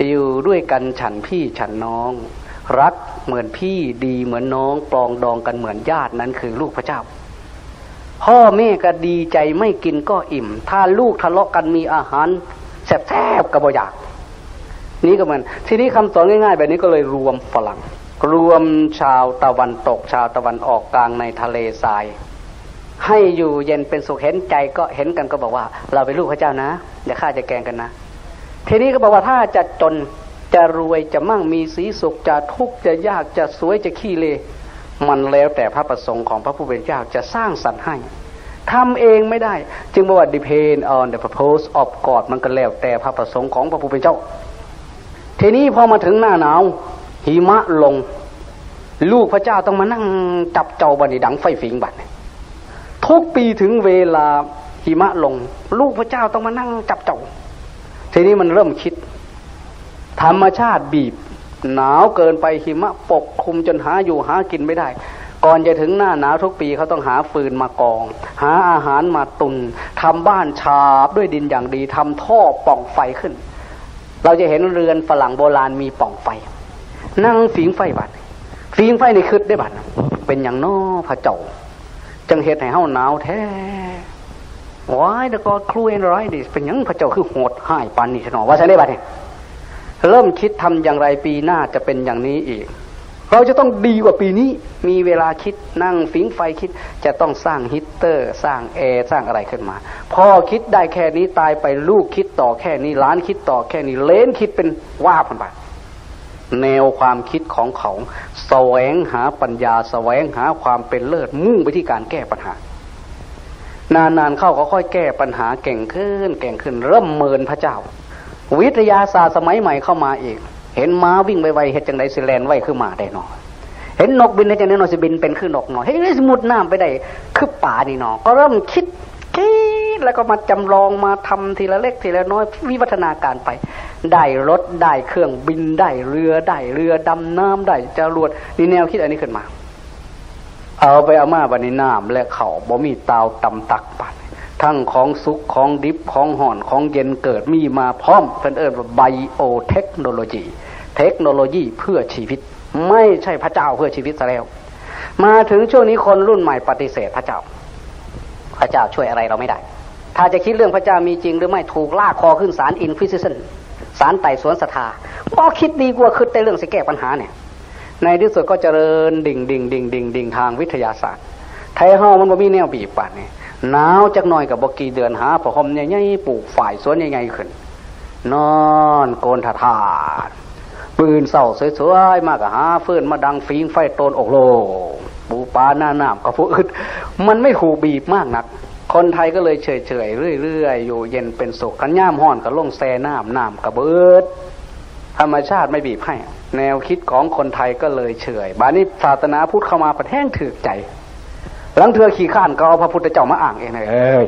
อยู่ด้วยกันฉันพี่ฉันน้องรักเหมือนพี่ดีเหมือนน้องปรองดองกันเหมือนญาตินั้นคือลูกพระเจ้าพ่อแม่ก็ดีใจไม่กินก็อิ่มถ้าลูกทะเลาะกันมีอาหารแซ่บๆก็บ่อยากนี่ก็มันทีนี้คำสอนง่ายๆแบบนี้ก็เลยรวมฝรั่งรวมชาวตะวันตกชาวตะวันออกกลางในทะเลทรายให้อยู่เย็นเป็นสุขเห็นใจก็เห็นกันก็บอกว่าเราเป็นลูกพระเจ้านะอย่าฆ่าจะแกล้งกันนะทีนี้ก็บอกว่าถ้าจะจนจะรวยจะมั่งมีสีสุขจะทุกข์จะยากจะสวยจะขี้เลมันแล้วแต่พระประสงค์ของพระผู้เป็นเจ้าจะสร้างสรรค์ให้ทำเองไม่ได้จึงบอกว่า depend on the purpose of God มันก็แล้วแต่พระประสงค์ของพระผู้เป็นเจ้าทีนี้พอมาถึงหน้าหนาวหิมะลงลูกพระเจ้าต้องมานั่งจับเจ้าบันนี้ดังไฟฝิงบัดทุกปีถึงเวลาหิมะลงลูกพระเจ้าต้องมานั่งจับเจ้าทีนี้มันเริ่มคิดธรรมชาติบีบหนาวเกินไปหิมะปกคลุมจนหาอยู่หากินไม่ได้ก่อนจะถึงหน้าหนาวทุกปีเขาต้องหาฟืนมากองหาอาหารมาตุนทำบ้านฉาบด้วยดินอย่างดีทำท่อปล่องไฟขึ้นเราจะเห็นเรือนฝรั่งโบราณมีปล่องไฟนั่งฝีงไฟบัดฝีงไฟในคืดได้บัดเป็นอย่างน้อพระเจ้าจังเหตุให้เฮาหนาวแท้ว้ายแต่ก็ครูเอ็นไรดิเป็นอย่างพระเจ้าคือโหดห้ายปานนี้ชนอว่าใช่ได้บัดเนี่ยเริ่มคิดทำอย่างไรปีหน้าจะเป็นอย่างนี้อีกเราจะต้องดีกว่าปีนี้มีเวลาคิดนั่งฝีงไฟคิดจะต้องสร้างฮีตเตอร์สร้างแอร์สร้างอะไรขึ้นมาพ่อคิดได้แค่นี้ตายไปลูกคิดต่อแค่นี้หลานคิดต่อแค่นี้เลนคิดเป็นว่าพันบาทแนวความคิดของเขาแสวงหาปัญญาแสวงหาความเป็นเลิศมุ่งไปที่การแก้ปัญหานานๆเข้าก็ค่อยแก้ปัญหาเก่งขึ้นเริ่มเมินพระเจ้าวิทยาศาสตร์สมัยใหม่เข้ามาอีกเห็นม้าวิ่งไวๆเฮ็ดจังได๋สิแล่นไวคือม้าได้เนาะเห็นนกบินได้จังได๋เนาะสิบินเป็นคือนกเนาะเฮ้ยสมุดน้ำไปได้คือป่านี่เนาะก็เริ่มคิดแล้วก็มาจำลองมาทำทีละเล็กทีละน้อยวิวัฒนาการไปได้รถได้เครื่องบินได้เรือดำน้ำได้จรวดนี่แนวคิดอันนี้ขึ้นมาเอาไปเอามาบัดนี้น้ำและเขาบ่มีตาวตำตักปัดทั้งของสุกของดิบของห่อนของเย็นเกิดมีมาพร้อมเพิ่นเอิ้นว่าไบโอเทคโนโลยีเทคโนโลยีเพื่อชีวิตไม่ใช่พระเจ้าเพื่อชีวิตซะแล้วมาถึงช่วงนี้คนรุ่นใหม่ปฏิเสธพระเจ้าช่วยอะไรเราไม่ได้ถ้าจะคิดเรื่องพระเจ้ามีจริงหรือไม่ถูกลากคอขึ้นศาลอินควิซิชั่นศาลไต่สวนศรัทธาก็คิดดีกว่าคิดแต่เรื่องสิแก้ปัญหาเนี่ยในที่สุดก็เจริญดิ่งทางวิทยาศาสตร์ไทยเฮามันบ่มีแนวบีบป่านนี่หนาวจักหน่อยก็บ่กี่เดือนหาผ้าห่มใหญ่ๆปลูกฝ่ายสวนใหญ่ๆขึ้นนอนโกนท่าปืนเศร้าสวยๆมากก็หาฟืนมาดังฟิงไฟโตนอกโลปูปลาหน้าน้ำกับผู้อื่นมันไม่ถูกบีบมากนักคนไทยก็เลยเฉยๆเรื่อยๆอยู่เย็นเป็นสุขกันย่ามห้อนก็ลงแซ่น้ำกระเบิดธรรมชาติไม่บีบให้แนวคิดของคนไทยก็เลยเฉยบาดนี้ศาสนาพุทธเข้ามาประแท่งถือใจหลังเธอขี้ข้านก็เอาพระพุทธเจ้ามาอ้างเองเอ้ย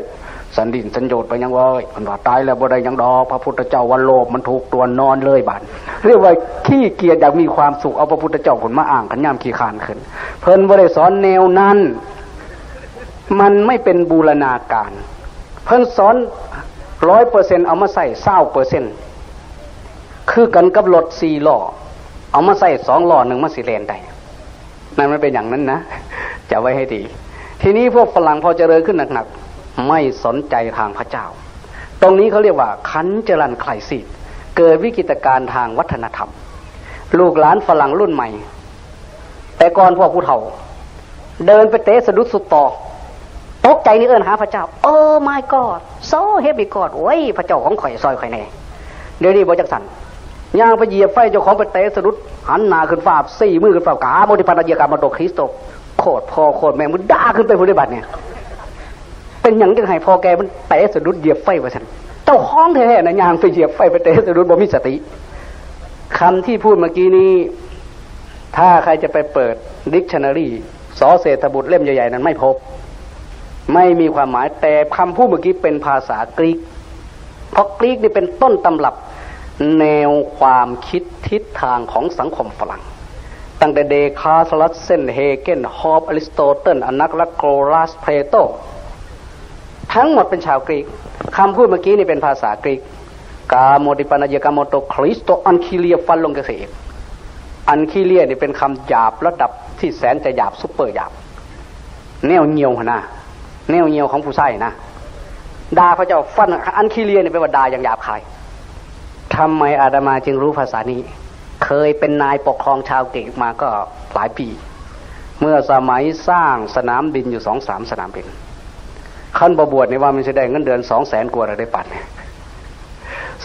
สันดินสัญโยชน์ไปยังว่ามันว่าตายแล้วบ่ได้ยังดอกพระพุทธเจ้าวันโลภมันถูกตัวนอนเลยบาดเรียกว่าขี้เกียจอยากมีความสุขเอาพระพุทธเจ้าคนมาอ้างกันย่ามขี้ข้านขึ้นเพิ่นบ่ได้สอนแนวนั้นมันไม่เป็นบูรณาการเพิ่นสอน 100% เอามาใส่ 20% คือกันกับรถ4ล้อเอามาใส่2ล้อนึงมาสิแล่นได้นั่นมันเป็นอย่างนั้นนะจะไว้ให้ดี ทีนี้พวกฝรั่งพอเจริญขึ้นหนักๆไม่สนใจทางพระเจ้าตรงนี้เขาเรียกว่าคันจรันไคลซิสเกิดวิกฤตการณ์ทางวัฒนธรรมลูกหลานฝรั่งรุ่นใหม่แต่ก่อนพวกผู้เฒ่าเดินไปเตะสะดุดสุดต่อตกใจนี่เอิ้นหาพระเจ้าโอ้ my god so heavy god โอ้ยพระเจ้าของข่อยซอยข่อยแน่เดี๋ยวนี้บ่จักสั่นย่างไปเหยียบไฟเจ้าของไปเตะสะดุดหันหน้าขึ้นฟ้าสี่มือขึ้นฟ้ากาโมติปัญญากรรมโตคริสโตโคตรพ่อโคตรแม่มึงด่าขึ้นไปผู้ปฏิบัติเนี่ยเป็นหยังจังให้พ่อแกมันเตะสะดุดเหยียบไฟว่าซั่นเจ้าของแท้ๆนะย่างไปเหยียบไฟไปเตะสะดุดบ่มีสติคำที่พูดเมื่อกี้นี้ถ้าใครจะไปเปิด dictionary สอเศรษฐบุตรเล่มใหญ่ๆนั้นไม่พบไม่มีความหมายแต่คำพูดเมื่อกี้เป็นภาษากรีกเพราะกรีกนี่เป็นต้นตำรับแนวความคิดทิศทางของสังคมฝรั่งตั้งแต่เดคาร์ตลัสเซนเฮเกนฮอบอริสโตเติลอนักลักโกรัสเพโตทั้งหมดเป็นชาวกรีกคำพูดเมื่อกี้นี่เป็นภาษากรีกกาโมติปัญญากรรมโตคริสโตอันคิเลียฟันลงเกษตรอันคิเลียนี่เป็นคำหยาบระดับที่แสนจะหยาบซุปเปอร์หยาบแนวเงียวนะแนวเงียวของผู้ใส่นะด่าพระเจ้าฟันอันคิเลียนี่เป็นว่าด่าอย่างหยาบคายทำไมอาตมาจึงรู้ภาษานี้เคยเป็นนายปกครองชาวกรีกมาก็หลายปีเมื่อสมัยสร้างสนามบินอยู่ 2-3 สนามบินขั้นบวชนี่ว่ามันจะได้เงินเดือน 200,000 กว่าได้ปัดเนี่ย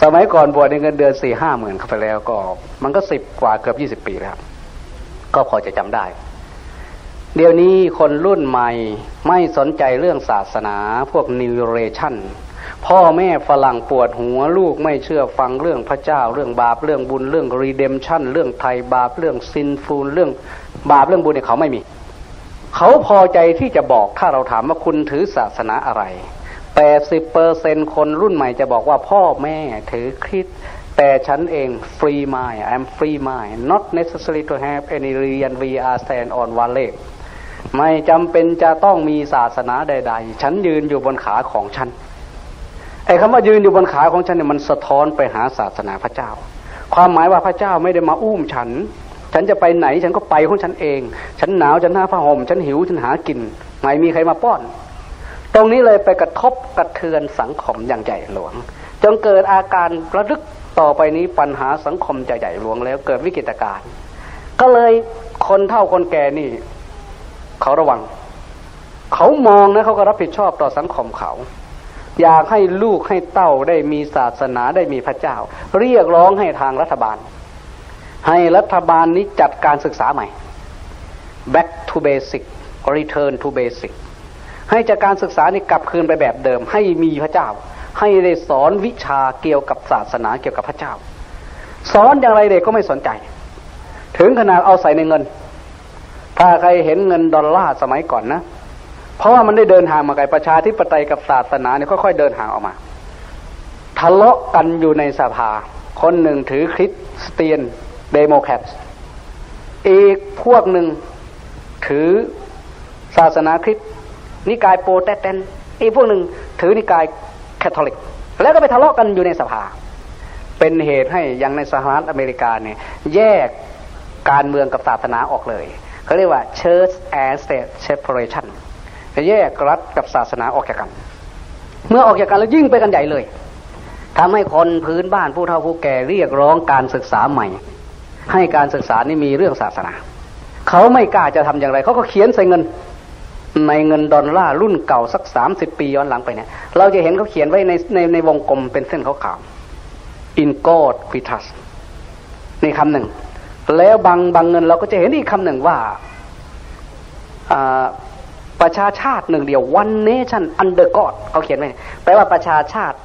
สมัยก่อนบวชในเงินเดือน 4-5 หมื่นเข้าไปแล้วก็มันก็10 กว่าเกือบ20 ปีแล้วก็พอจะจำได้เดี๋ยวนี้คนรุ่นใหม่ไม่สนใจเรื่องศาสนาพวก New Generation พ่อแม่ฝรั่งปวดหัวลูกไม่เชื่อฟังเรื่องพระเจ้าเรื่องบาปเรื่องบุญเรื่อง Redemption เรื่องไถ่บาปเรื่อง Sinful เรื่องบาปเรื่องบุญเนี่ยเขาไม่มีเขาพอใจที่จะบอกถ้าเราถามว่าคุณถือศาสนาอะไร 80% คนรุ่นใหม่จะบอกว่าพ่อแม่ถือคริสต์แต่ฉันเอง free mind I'm free mind not necessary to have any religion we are stand on one leg ไม่จำเป็นจะต้องมีศาสนาใดๆฉันยืนอยู่บนขาของฉันไอ้คำว่ายืนอยู่บนขาของฉันเนี่ยมันสะท้อนไปหาศาสนาพระเจ้าความหมายว่าพระเจ้าไม่ได้มาอุ้มฉันจะไปไหนฉันก็ไปของฉันเองฉันหนาวฉันหาผ้าห่มฉันหิวฉันหากินไม่มีใครมาป้อนตรงนี้เลยไปกระทบกระเทือนสังคมอย่างใหญ่หลวงจนเกิดอาการระลึกต่อไปนี้ปัญหาสังคมจะใหญ่หลวงแล้วเกิดวิกฤตการณ์ก็เลยคนเฒ่าคนแก่นี่เขาระวังเขามองนะเขาก็รับผิดชอบต่อสังคมเขาอยากให้ลูกให้เต้าได้มีศาสนาได้มีพระเจ้าเรียกร้องให้ทางรัฐบาลให้รัฐบาลนี้จัดการศึกษาใหม่ back to basic return to basic ให้จัดการศึกษานี่กลับคืนไปแบบเดิมให้มีพระเจ้าให้ได้สอนวิชาเกี่ยวกับศาสนาเกี่ยวกับพระเจ้าสอนอย่างไรเด็กก็ไม่สนใจถึงขนาดเอาใส่ในเงินถ้าใครเห็นเงินดอลลาร์สมัยก่อนนะเพราะว่ามันได้เดินทางมาไกลประชาธิปไตยกับศาสนาเนี่ยค่อยๆเดินทางออกมาทะเลาะกันอยู่ในสภาคนหนึ่งถือคริสเตียนเดโมแครตอีกพวกหนึ่งถือศาสนาคริสต์นิกายโปรเตสแตนต์อีกพวกหนึ่งถือนิกายแคทอลิกแล้วก็ไปทะเลาะกันอยู่ในสภาเป็นเหตุให้อย่างในสหรัฐอเมริกาเนี่ยแยกการเมืองกับศาสนาออกเลยเขาเรียกว่า Church and State Separation แยกรัฐกับศาสนาออกจากกันเมื่อออกจากกันแล้วยิ่งไปกันใหญ่เลยทำให้คนพื้นบ้านผู้เฒ่าผู้แก่เรียกร้องการศึกษาใหม่ให้การศึกษานี่มีเรื่องศาสนาเขาไม่กล้าจะทำอย่างไรเขาก็เขียนใส่เงินในเงินดอลลาร์รุ่นเก่าสัก30 ปีย้อนหลังไปเนี่ยเราจะเห็นเขาเขียนไว้ในวงกลมเป็นเส้นขาวๆ in God we trust นี่คำหนึ่งแล้วบางเงินเราก็จะเห็นอีกคำหนึ่งว่าประชาชาติหนึ่งเดียว one nation under God เขาเขียนไว้แปลว่าประชาชาติ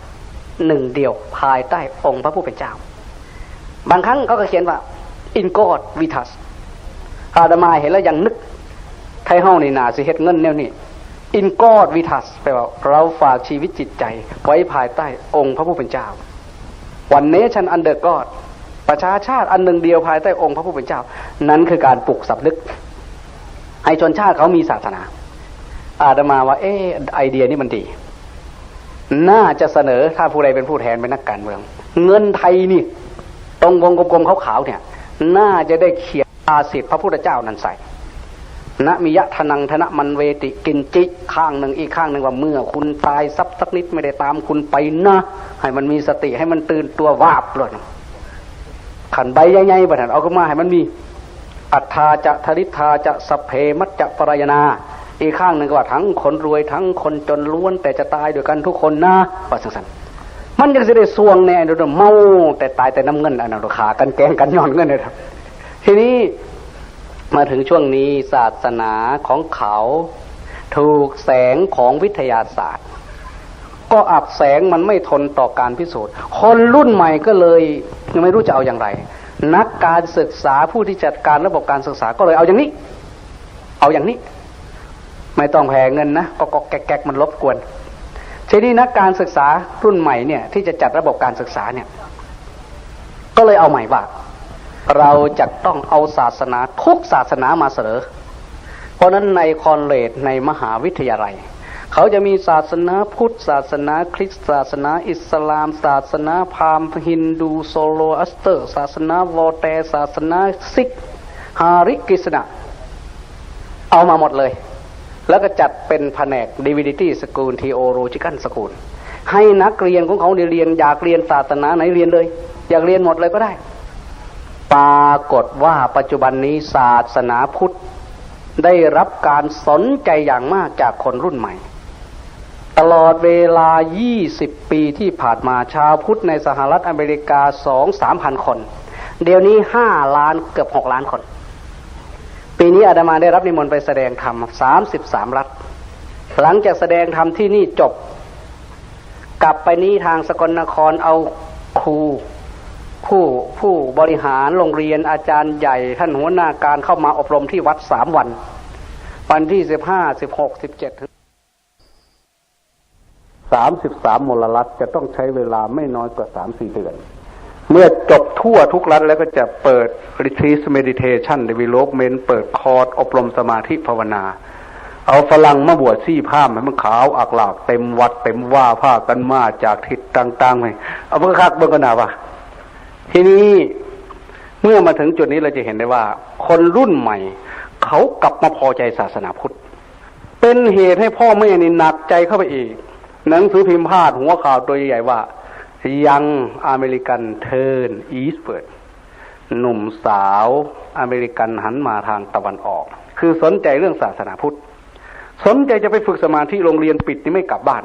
หนึ่งเดียวภายใต้องค์พระผู้เป็นเจ้าบางครั้งเขาก็เขียนว่า in God we trust อาตมาเห็นแล้วยังนึกไทยเฮานี่นาสิเฮ็ดเงินแนวนี้ in God we trust แปลว่าเราฝากชีวิตจิตใจไว้ภายใต้องค์พระผู้เป็นเจ้า one nation under God ประชาชาติอันหนึ่งเดียวภายใต้องค์พระผู้เป็นเจ้านั้นคือการปลุกสำนึกให้ชนชาติเขามีศาสนาอาตมาว่าไอเดียนี้มันดีน่าจะเสนอถ้าผู้ใดเป็นผู้แทนเป็นนักการเมืองเงินไทยนี่ตรงวงกลมๆขาวๆเนี่ยน่าจะได้เขียนอาสิทธิ์พระพุทธเจ้านั้นใส่ นะมิยะทนังธนะมันเวติกินจิข้างหนึ่งอีกข้างหนึ่งว่าเมื่อคุณตายสักนิดไม่ได้ตามคุณไปนะให้มันมีสติให้มันตื่นตัววาบเลยขันใบใหญ่ๆบัดนั้นเอาขึ้นมาให้มันมีอัฏฐาจะทริธาจะสเพมัจจะปรายนาอีกข้างหนึ่งก็ว่าทั้งคนรวยทั้งคนจนล้วนแต่จะตายด้วยกันทุกคนนะว่าสังๆมันยังจะได้สวงแน่โดนเมาแต่ตายแต่น้ำเงินอันนั้นขากันแกงกันย้อนเงินเลยครับทีนี้มาถึงช่วงนี้ศาสนาของเขาถูกแสงของวิทยาศาสตร์ก็อับแสงมันไม่ทนต่อการพิสูจน์คนรุ่นใหม่ก็เลยยังไม่รู้จะเอาอย่างไรนักการศึกษาผู้ที่จัดการระบบการศึกษาก็เลยเอาอย่างนี้ไม่ต้องแพงเงินนะก็แก๊กมันรบกวนทีนี้นักการศึกษารุ่นใหม่เนี่ยที่จะจัดระบบการศึกษาเนี่ยก็เลยเอาใหม่ว่าเราจะต้องเอาศาสนาทุกศาสนามาเสนอเพราะนั้นในคอลเลจในมหาวิทยาลัยเขาจะมีศาสนาพุทธศาสนาคริสต์ศาสนาอิสลามศาสนาพราหมณ์ฮินดูโซโลอัสเตอร์ศาสนาวอลแตร์ศาสนาซิกฮาริกฤษณะเอามาหมดเลยแล้วก็จัดเป็นแผนก Divinity School Theological School ให้นักเรียนของเขาเรียนอยากเรียนศาสนาไหนเรียนเลยอยากเรียนหมดเลยก็ได้ปรากฏว่าปัจจุบันนี้ศาสนาพุทธได้รับการสนใจอย่างมากจากคนรุ่นใหม่ตลอดเวลา20ปีที่ผ่านมาชาวพุทธในสหรัฐอเมริกา 2-3 พันคนเดี๋ยวนี้5 ล้านเกือบ6 ล้านคนปีนี้อาตมาได้รับนิมนต์ไปแสดงธรรม33 รัฐหลังจากแสดงธรรมที่นี่จบกลับไปนี้ทางสกลนครเอาครูผู้บริหารโรงเรียนอาจารย์ใหญ่ท่านหัวหน้าการเข้ามาอบรมที่วัด3 วันที่15 16 17ถึง33 มลรัฐจะต้องใช้เวลาไม่น้อยกว่า 3-4 เดือนเมื่อจบทั่วทุกรัฐแล้วก็จะเปิด Retreat Meditation Development เปิดคอร์สอบรมสมาธิภาวนาเอาฝรั่งมาบวชซี่ผ้ามันขาวอักหลากเต็มวัดเต็มว่าผ้ากันมาจากทิศต่างๆไปเอาเบิ่งคักเบิ่งกันหนาว่ะทีนี้เมื่อมาถึงจุดนี้เราจะเห็นได้ว่าคนรุ่นใหม่เขากลับมาพอใจศาสนาพุทธเป็นเหตุให้พ่อแม่นี่หนักใจเข้าไปอีกหนังสือพิมพ์พาดหัวข่าวตัวใหญ่ว่ายังอเมริกันเทิร์นอีสต์เวิร์ดหนุ่มสาวอเมริกันหันมาทางตะวันออกคือสนใจเรื่องศาสนาพุทธสนใจจะไปฝึกสมาธิโรงเรียนปิดนี่ไม่กลับบ้าน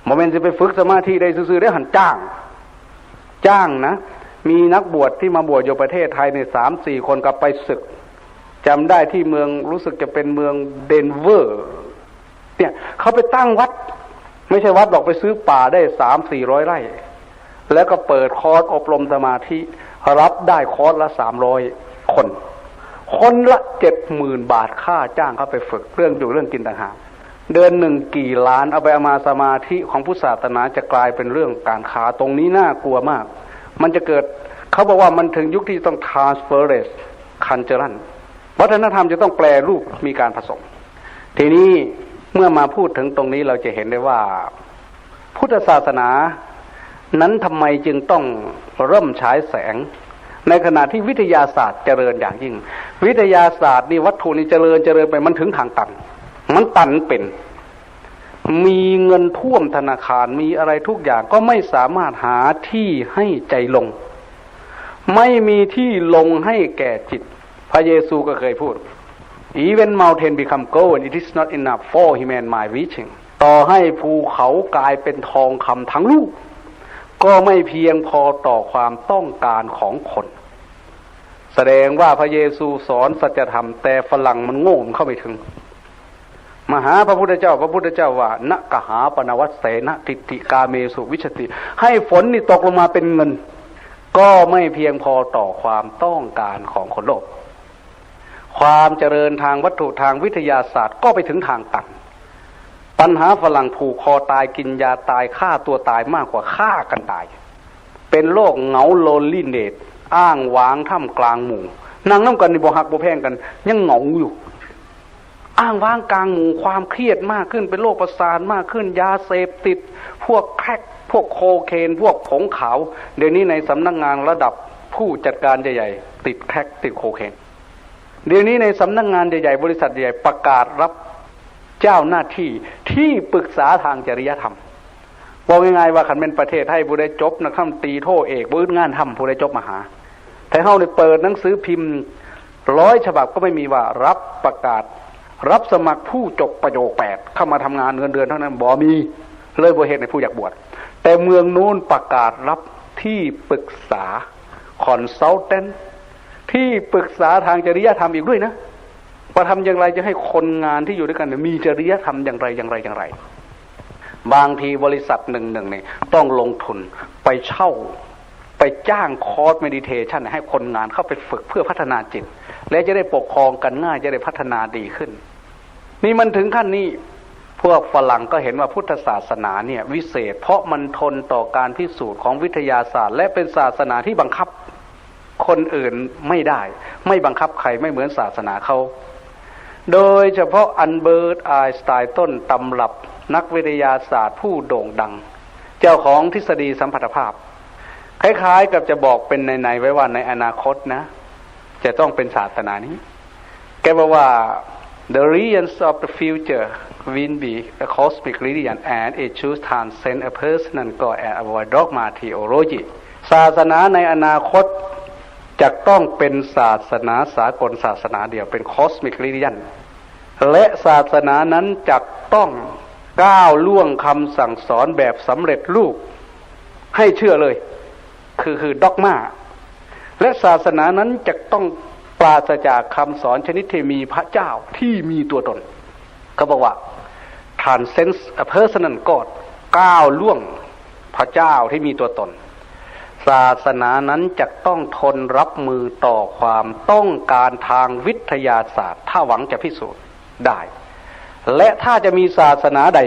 โมเมนต์จะไปฝึกสมาธิได้ซื่อๆได้หันจ้างนะมีนักบวชที่มาบวชอยู่ประเทศไทยใน3-4 คนกับไปศึกจำได้ที่เมืองรู้สึกจะเป็นเมืองเดนเวอร์เนี่ยเขาไปตั้งวัดไม่ใช่วัดหรอกไปซื้อป่าได้ 300-400 ไร่แล้วก็เปิดคอร์สอบรมสมาธิรับได้คอร์สละ300 คนละ 70,000 บาทค่าจ้างเขาไปฝึกเรื่องกินต่างหากเดือนหนึ่งกี่ล้านเอาไปเอามาสมาธิของพุทธศาสนาจะกลายเป็นเรื่องการค้าตรงนี้น่ากลัวมากมันจะเกิดเขาบอกว่ามันถึงยุคที่ต้อง transference cultural วัฒนธรรมจะต้องแปรรูปมีการผสมทีนี้เมื่อมาพูดถึงตรงนี้เราจะเห็นได้ว่าพุทธศาสนานั้นทำไมจึงต้องเริ่มฉายแสงในขณะที่วิทยาศาสตร์เจริญอย่างยิ่งวิทยาศาสตร์นี่วัตถุนี่เจริญไปมันถึงทางตันมันตันเป็นมีเงินท่วมธนาคารมีอะไรทุกอย่างก็ไม่สามารถหาที่ให้ใจลงไม่มีที่ลงให้แก่จิตพระเยซูก็เคยพูด Even mountain become gold it is not enough for human mind reaching ต่อให้ภูเขากลายเป็นทองคำทั้งลูกก็ไม่เพียงพอต่อความต้องการของคนแสดงว่าพระเยซูสอนสัจธรรมแต่ฝรั่งมันโง่มันเข้าไม่ถึงมหาพระพุทธเจ้าว่านะกหาปนวัสเสนะทิฏฐิกาเมสุวิชติให้ฝนนี่ตกลงมาเป็นเงินก็ไม่เพียงพอต่อความต้องการของคนโลกความเจริญทางวัตถุทางวิทยาศาสตร์ก็ไปถึงทางตันปัญหาฝรั่งผูกคอตายกินยาตายฆ่าตัวตายมากกว่าฆ่ากันตายเป็นโรคเหงาโลนลี่เนตอ้างว้างท่ามกลางหมู่นั่งน้ำกันในบ่หักบ่แพงกันยังเหงาอยู่อ้างว้างกลางหมู่ความเครียดมากขึ้นเป็นโรคประสาทมากขึ้นยาเสพติดพวกแคร็กพวกโคเคนพวกผงขาวเดี๋ยวนี้ในสำนักงานระดับผู้จัดการใหญ่ๆติดแคร็กติดโคเคน เดี๋ยวนี้ในสำนักงานใหญ่ๆบริษัทใหญ่ประกาศรับเจ้าหน้าที่ที่ปรึกษาทางจริยธรรมบอกง่ายๆว่าขันเป็นประเทศให้ผู้ใดจบนักธรรมตรีโทเอกบื้องานทำผู้ใดจบมหาแต่เฮาได้เปิดหนังสือพิมพ์100 ฉบับก็ไม่มีว่ารับประกาศรับสมัครผู้จบประโยค8เข้ามาทำงานเงินเดือนเท่านั้นบ่มีเลยบ่เฮ็ดให้ผู้อยากบวชแต่เมืองนู้นประกาศรับที่ปรึกษาคอนซัลแทนท์ที่ปรึกษาทางจริยธรรมอีกด้วยนะว่าทำอย่างไรจะให้คนงานที่อยู่ด้วยกันมีจริยธรรมอย่างไรบางทีบริษัทหนึ่งเนี่ยต้องลงทุนไปเช่าไปจ้างคอร์สเมดิเทชันให้คนงานเข้าไปฝึกเพื่อพัฒนาจิตและจะได้ปกครองกันง่ายจะได้พัฒนาดีขึ้นนี่มันถึงขั้นนี้พวกฝรั่งก็เห็นว่าพุทธศาสนาเนี่ยวิเศษเพราะมันทนต่อการพิสูจน์ของวิทยาศาสตร์และเป็นศาสนาที่บังคับคนอื่นไม่ได้ไม่บังคับใครไม่เหมือนศาสนาเขาโดยเฉพาะอัลเบิร์ตไอน์สไตน์ต้นตำรับนักวิทยาศาสตร์ผู้โด่งดังเจ้าของทฤษฎีสัมพัทธภาพคล้ายๆกับจะบอกเป็นในไว้ว่าในอนาคตนะจะต้องเป็นศาสนานี้แกบอกว่า the religions of the future will be a cosmic religion and it should transcend a personal god and avoid dogma theology ศาสนาในอนาคตจะต้องเป็นศาสนาสากลศาสนาเดียวเป็น cosmic religion และศาสนานั้นจะต้องก้าวล่วงคำสั่งสอนแบบสำเร็จรูปให้เชื่อเลยคือด็อกมาและศาสนานั้นจะต้องปราศจากคำสอนชนิดที่มีพระเจ้าที่มีตัวตนเขาบอกว่า transcend a personal god ก้าวล่วงพระเจ้าที่มีตัวตนศาสนานั้นจะต้องทนรับมือต่อความต้องการทางวิทยาศาสตร์ถ้าหวังจะพิสูจน์ได้และถ้าจะมีศาสนาใด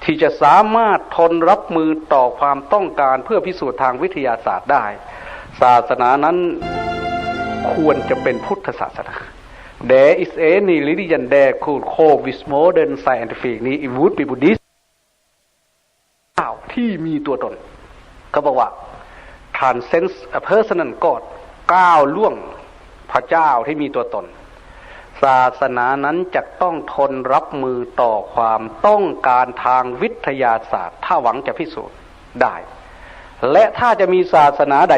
ที่จะสามารถทนรับมือต่อความต้องการเพื่อพิสูจน์ทางวิทยาศาสตร์ได้ศาสนานั้นควรจะเป็นพุทธศาสนา There is any religion that could cope with modern scientific need it would be Buddhist ที่มีตัวตนเขาบอกว่า transcend a personal god ก้าวล่วงพระเจ้าที่มีตัวตนศาสนานั้นจะต้องทนรับมือต่อความต้องการทางวิทยาศาสตร์ถ้าหวังจะพิสูจน์ได้และถ้าจะมีศาสนาใด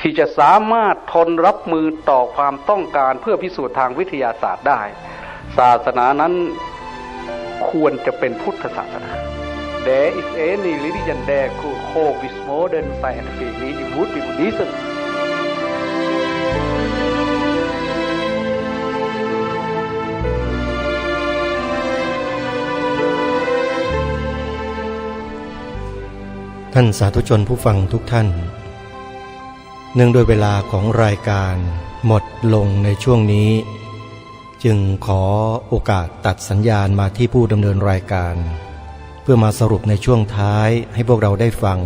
ที่จะสามารถทนรับมือต่อความต้องการเพื่อพิสูจน์ทางวิทยาศาสตร์ได้ศาสนานั้นควรจะเป็นพุทธศาสนา There is any religion that could cope with modern scientific need it would be Buddhismท่านสาธุชนผู้ฟังทุกท่านเนื่องด้วยเวลาของรายการหมดลงในช่วงนี้จึงขอโอกาสตัดสัญญาณมาที่ผู้ดำเนินรายการเพื่อมาสรุปในช่วงท้ายให้พวกเราได้ฟัง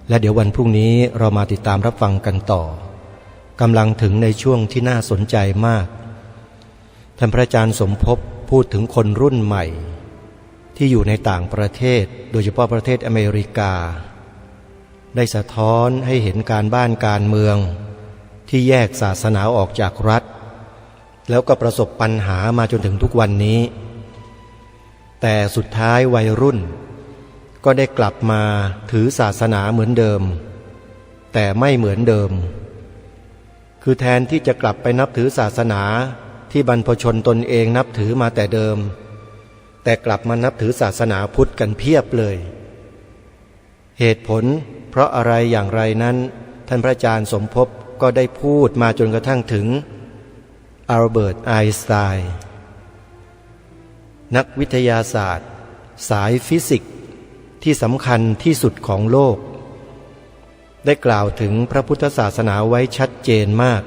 และเดี๋ยววันพรุ่งนี้เรามาติดตามรับฟังกันต่อกำลังถึงในช่วงที่น่าสนใจมากท่านพระอาจารย์สมภพพูดถึงคนรุ่นใหม่ที่อยู่ในต่างประเทศโดยเฉพาะประเทศอเมริกาได้สะท้อนให้เห็นการบ้านการเมืองที่แยกศาสนาออกจากรัฐแล้วก็ประสบปัญหามาจนถึงทุกวันนี้แต่สุดท้ายวัยรุ่นก็ได้กลับมาถือศาสนาเหมือนเดิมแต่ไม่เหมือนเดิมคือแทนที่จะกลับไปนับถือศาสนาที่บรรพชนตนเองนับถือมาแต่เดิมแต่กลับมานับถือศาสนาพุทธกันเพียบเลยเหตุผลเพราะอะไรอย่างไรนั้นท่านพระอาจารย์สมภพก็ได้พูดมาจนกระทั่งถึงอัลเบิร์ตไอน์สไตน์นักวิทยาศาสตร์สายฟิสิกส์ที่สำคัญที่สุดของโลกได้กล่าวถึงพระพุทธศาสนาไว้ชัดเจนมาก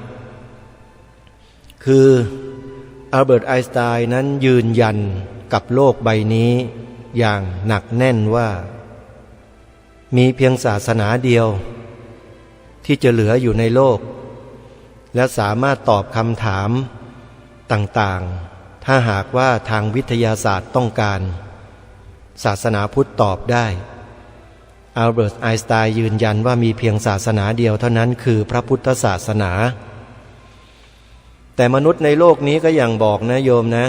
คืออัลเบิร์ตไอน์สไตน์นั้นยืนยันกับโลกใบนี้อย่างหนักแน่นว่ามีเพียงศาสนาเดียวที่จะเหลืออยู่ในโลกและสามารถตอบคำถามต่างๆถ้าหากว่าทางวิทยาศาสตร์ต้องการศาสนาพุทธตอบได้อัลเบิร์ตไอน์สไตน์ยืนยันว่ามีเพียงศาสนาเดียวเท่านั้นคือพระพุทธศาสนา แต่มนุษย์ในโลกนี้ก็อย่างบอกนะโยมนะ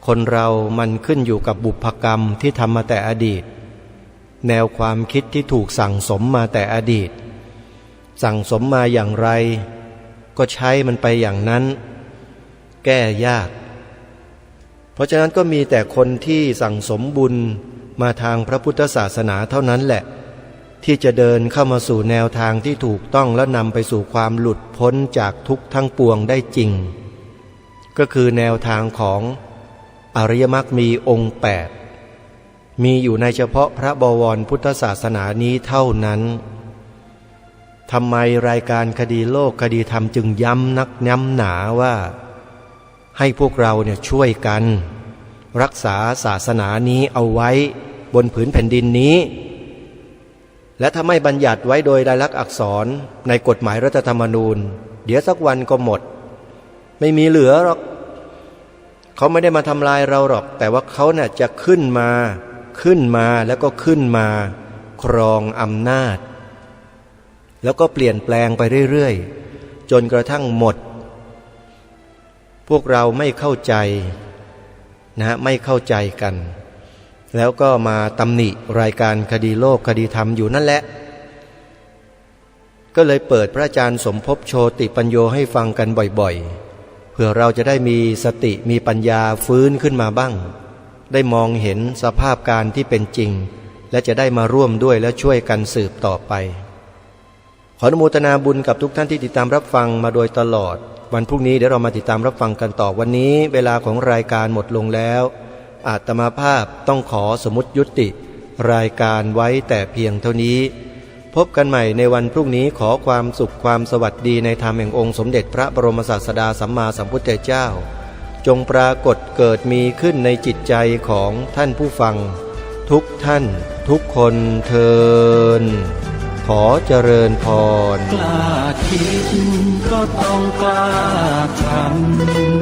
คนเรามันขึ้นอยู่กับบุพกรรมที่ทำมาแต่อดีตแนวความคิดที่ถูกสั่งสมมาแต่อดีตสั่งสมมาอย่างไรก็ใช้มันไปอย่างนั้นแก้ยากเพราะฉะนั้นก็มีแต่คนที่สั่งสมบุญมาทางพระพุทธศาสนาเท่านั้นแหละที่จะเดินเข้ามาสู่แนวทางที่ถูกต้องและนำไปสู่ความหลุดพ้นจากทุกข์ทั้งปวงได้จริงก็คือแนวทางของอริยมรรคมีองค์8มีอยู่ในเฉพาะพระบวรพุทธศาสนานี้เท่านั้นทำไมรายการคดีโลกคดีธรรมจึงย้ำนักย้ำหนาว่าให้พวกเราเนี่ยช่วยกันรักษาศาสนานี้เอาไว้บนผืนแผ่นดินนี้และถ้าไม่บัญญัติไว้โดยลายลักษณ์อักษรในกฎหมายรัฐธรรมนูญเดี๋ยวสักวันก็หมดไม่มีเหลือหรอกเขาไม่ได้มาทำลายเราหรอกแต่ว่าเขาเนี่ยจะขึ้นมาแล้วก็ขึ้นมาครองอำนาจแล้วก็เปลี่ยนแปลงไปเรื่อยๆจนกระทั่งหมดพวกเราไม่เข้าใจนะไม่เข้าใจกันแล้วก็มาตำหนิรายการคดีโลกคดีธรรมอยู่นั่นแหละก็เลยเปิดพระอาจารย์สมภพโชติปัญโยให้ฟังกันบ่อยๆเพื่อเราจะได้มีสติมีปัญญาฟื้นขึ้นมาบ้างได้มองเห็นสภาพการที่เป็นจริงและจะได้มาร่วมด้วยและช่วยกันสืบต่อไปขออนุโมทนาบุญกับทุกท่านที่ติดตามรับฟังมาโดยตลอดวันพรุ่งนี้เดี๋ยวเรามาติดตามรับฟังกันต่อวันนี้เวลาของรายการหมดลงแล้วอาตมาภาพต้องขอสมมุติยุติรายการไว้แต่เพียงเท่านี้พบกันใหม่ในวันพรุ่งนี้ขอความสุขความสวัสดีในธรรมแห่งองค์สมเด็จพระบรมศาสดาสัมมาสัมพุทธเจ้าจงปรากฏเกิดมีขึ้นในจิตใจของท่านผู้ฟังทุกท่านทุกคนเทินขอเจริญพรกล้าคิดก็ต้องกล้าท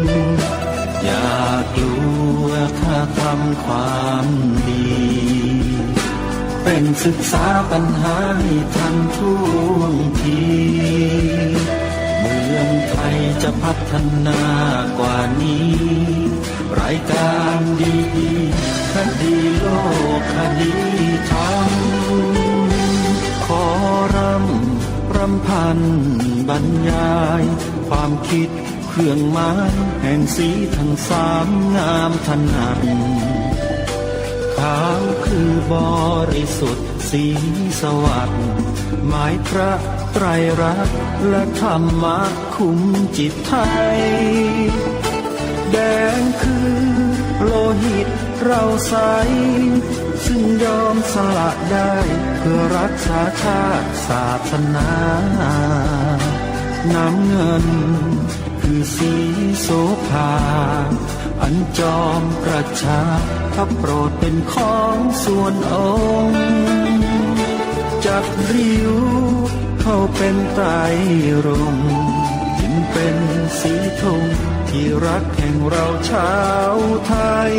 ำอย่ากลัวถ้าทำความดีเป็นศึกษาปัญหาให้ทันท่วงทีเมืองไทยจะพัฒนากว่านี้รายการดีคดีโลกคดีธรรมขอรำพันบรรยายความคิดเครื่องหมายแห่งสีทั้งสามงามถนัดขาวคือบริสุทธิ์สีสวัสดิ์หมายพระไตรรัตน์และธรรมะคุ้มจิตไทยแดงคือโลหิตเราใสซึ่งยอมสละได้เพื่อรักษาชาติศาสนาน้ำเงินคือสีโสภาอันจอมประชาถ้าโปรดเป็นของส่วนองค์จักริ้วเข้าเป็นไตรรงค์ยิ่งเป็นสีธงที่รักแห่งเราชาวไทย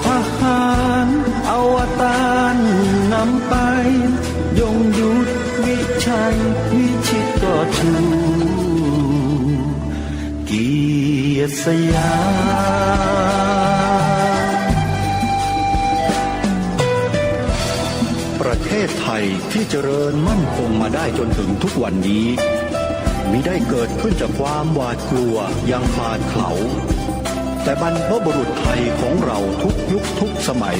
ทหารอวตารนำไปยงยุทธวิชัยวิชิตก็ชูเกียรติสยามประเทศไทยที่เจริญมั่นคงมาได้จนถึงทุกวันนี้มิได้เกิดขึ้นจากความหวาดกลัวอย่างคลาดเขลาแต่บรรพบุรุษไทยของเราทุกยุคทุกสมัย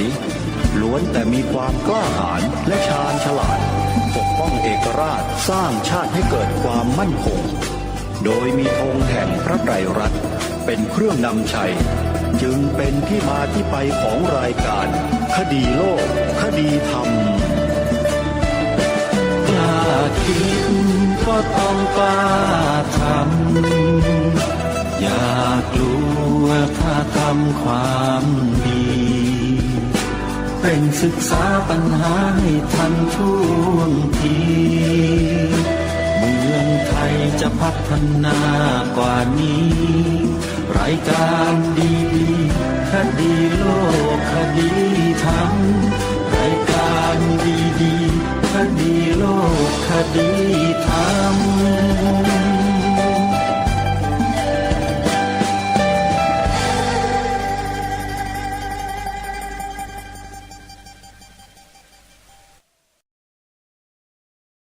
ล้วนแต่มีความกล้าหาญและชาญฉลาดปกป้องเอกราชสร้างชาติให้เกิดความมั่นคงโดยมีธงแห่งพระไตรรัตน์เป็นเครื่องนำชัยจึงเป็นที่มาที่ไปของรายการคดีโลกคดีธรรมกล้าคิดก็ต้องกล้าทำอย่ากลัวถ้าทำความดีเป็นศึกษาปัญหาให้ทันท่วงทีเมืองไทยจะพัฒนากว่านี้รายการดีคดีโลกคดีธรรมรายการดีคดีโลกคดีธรรม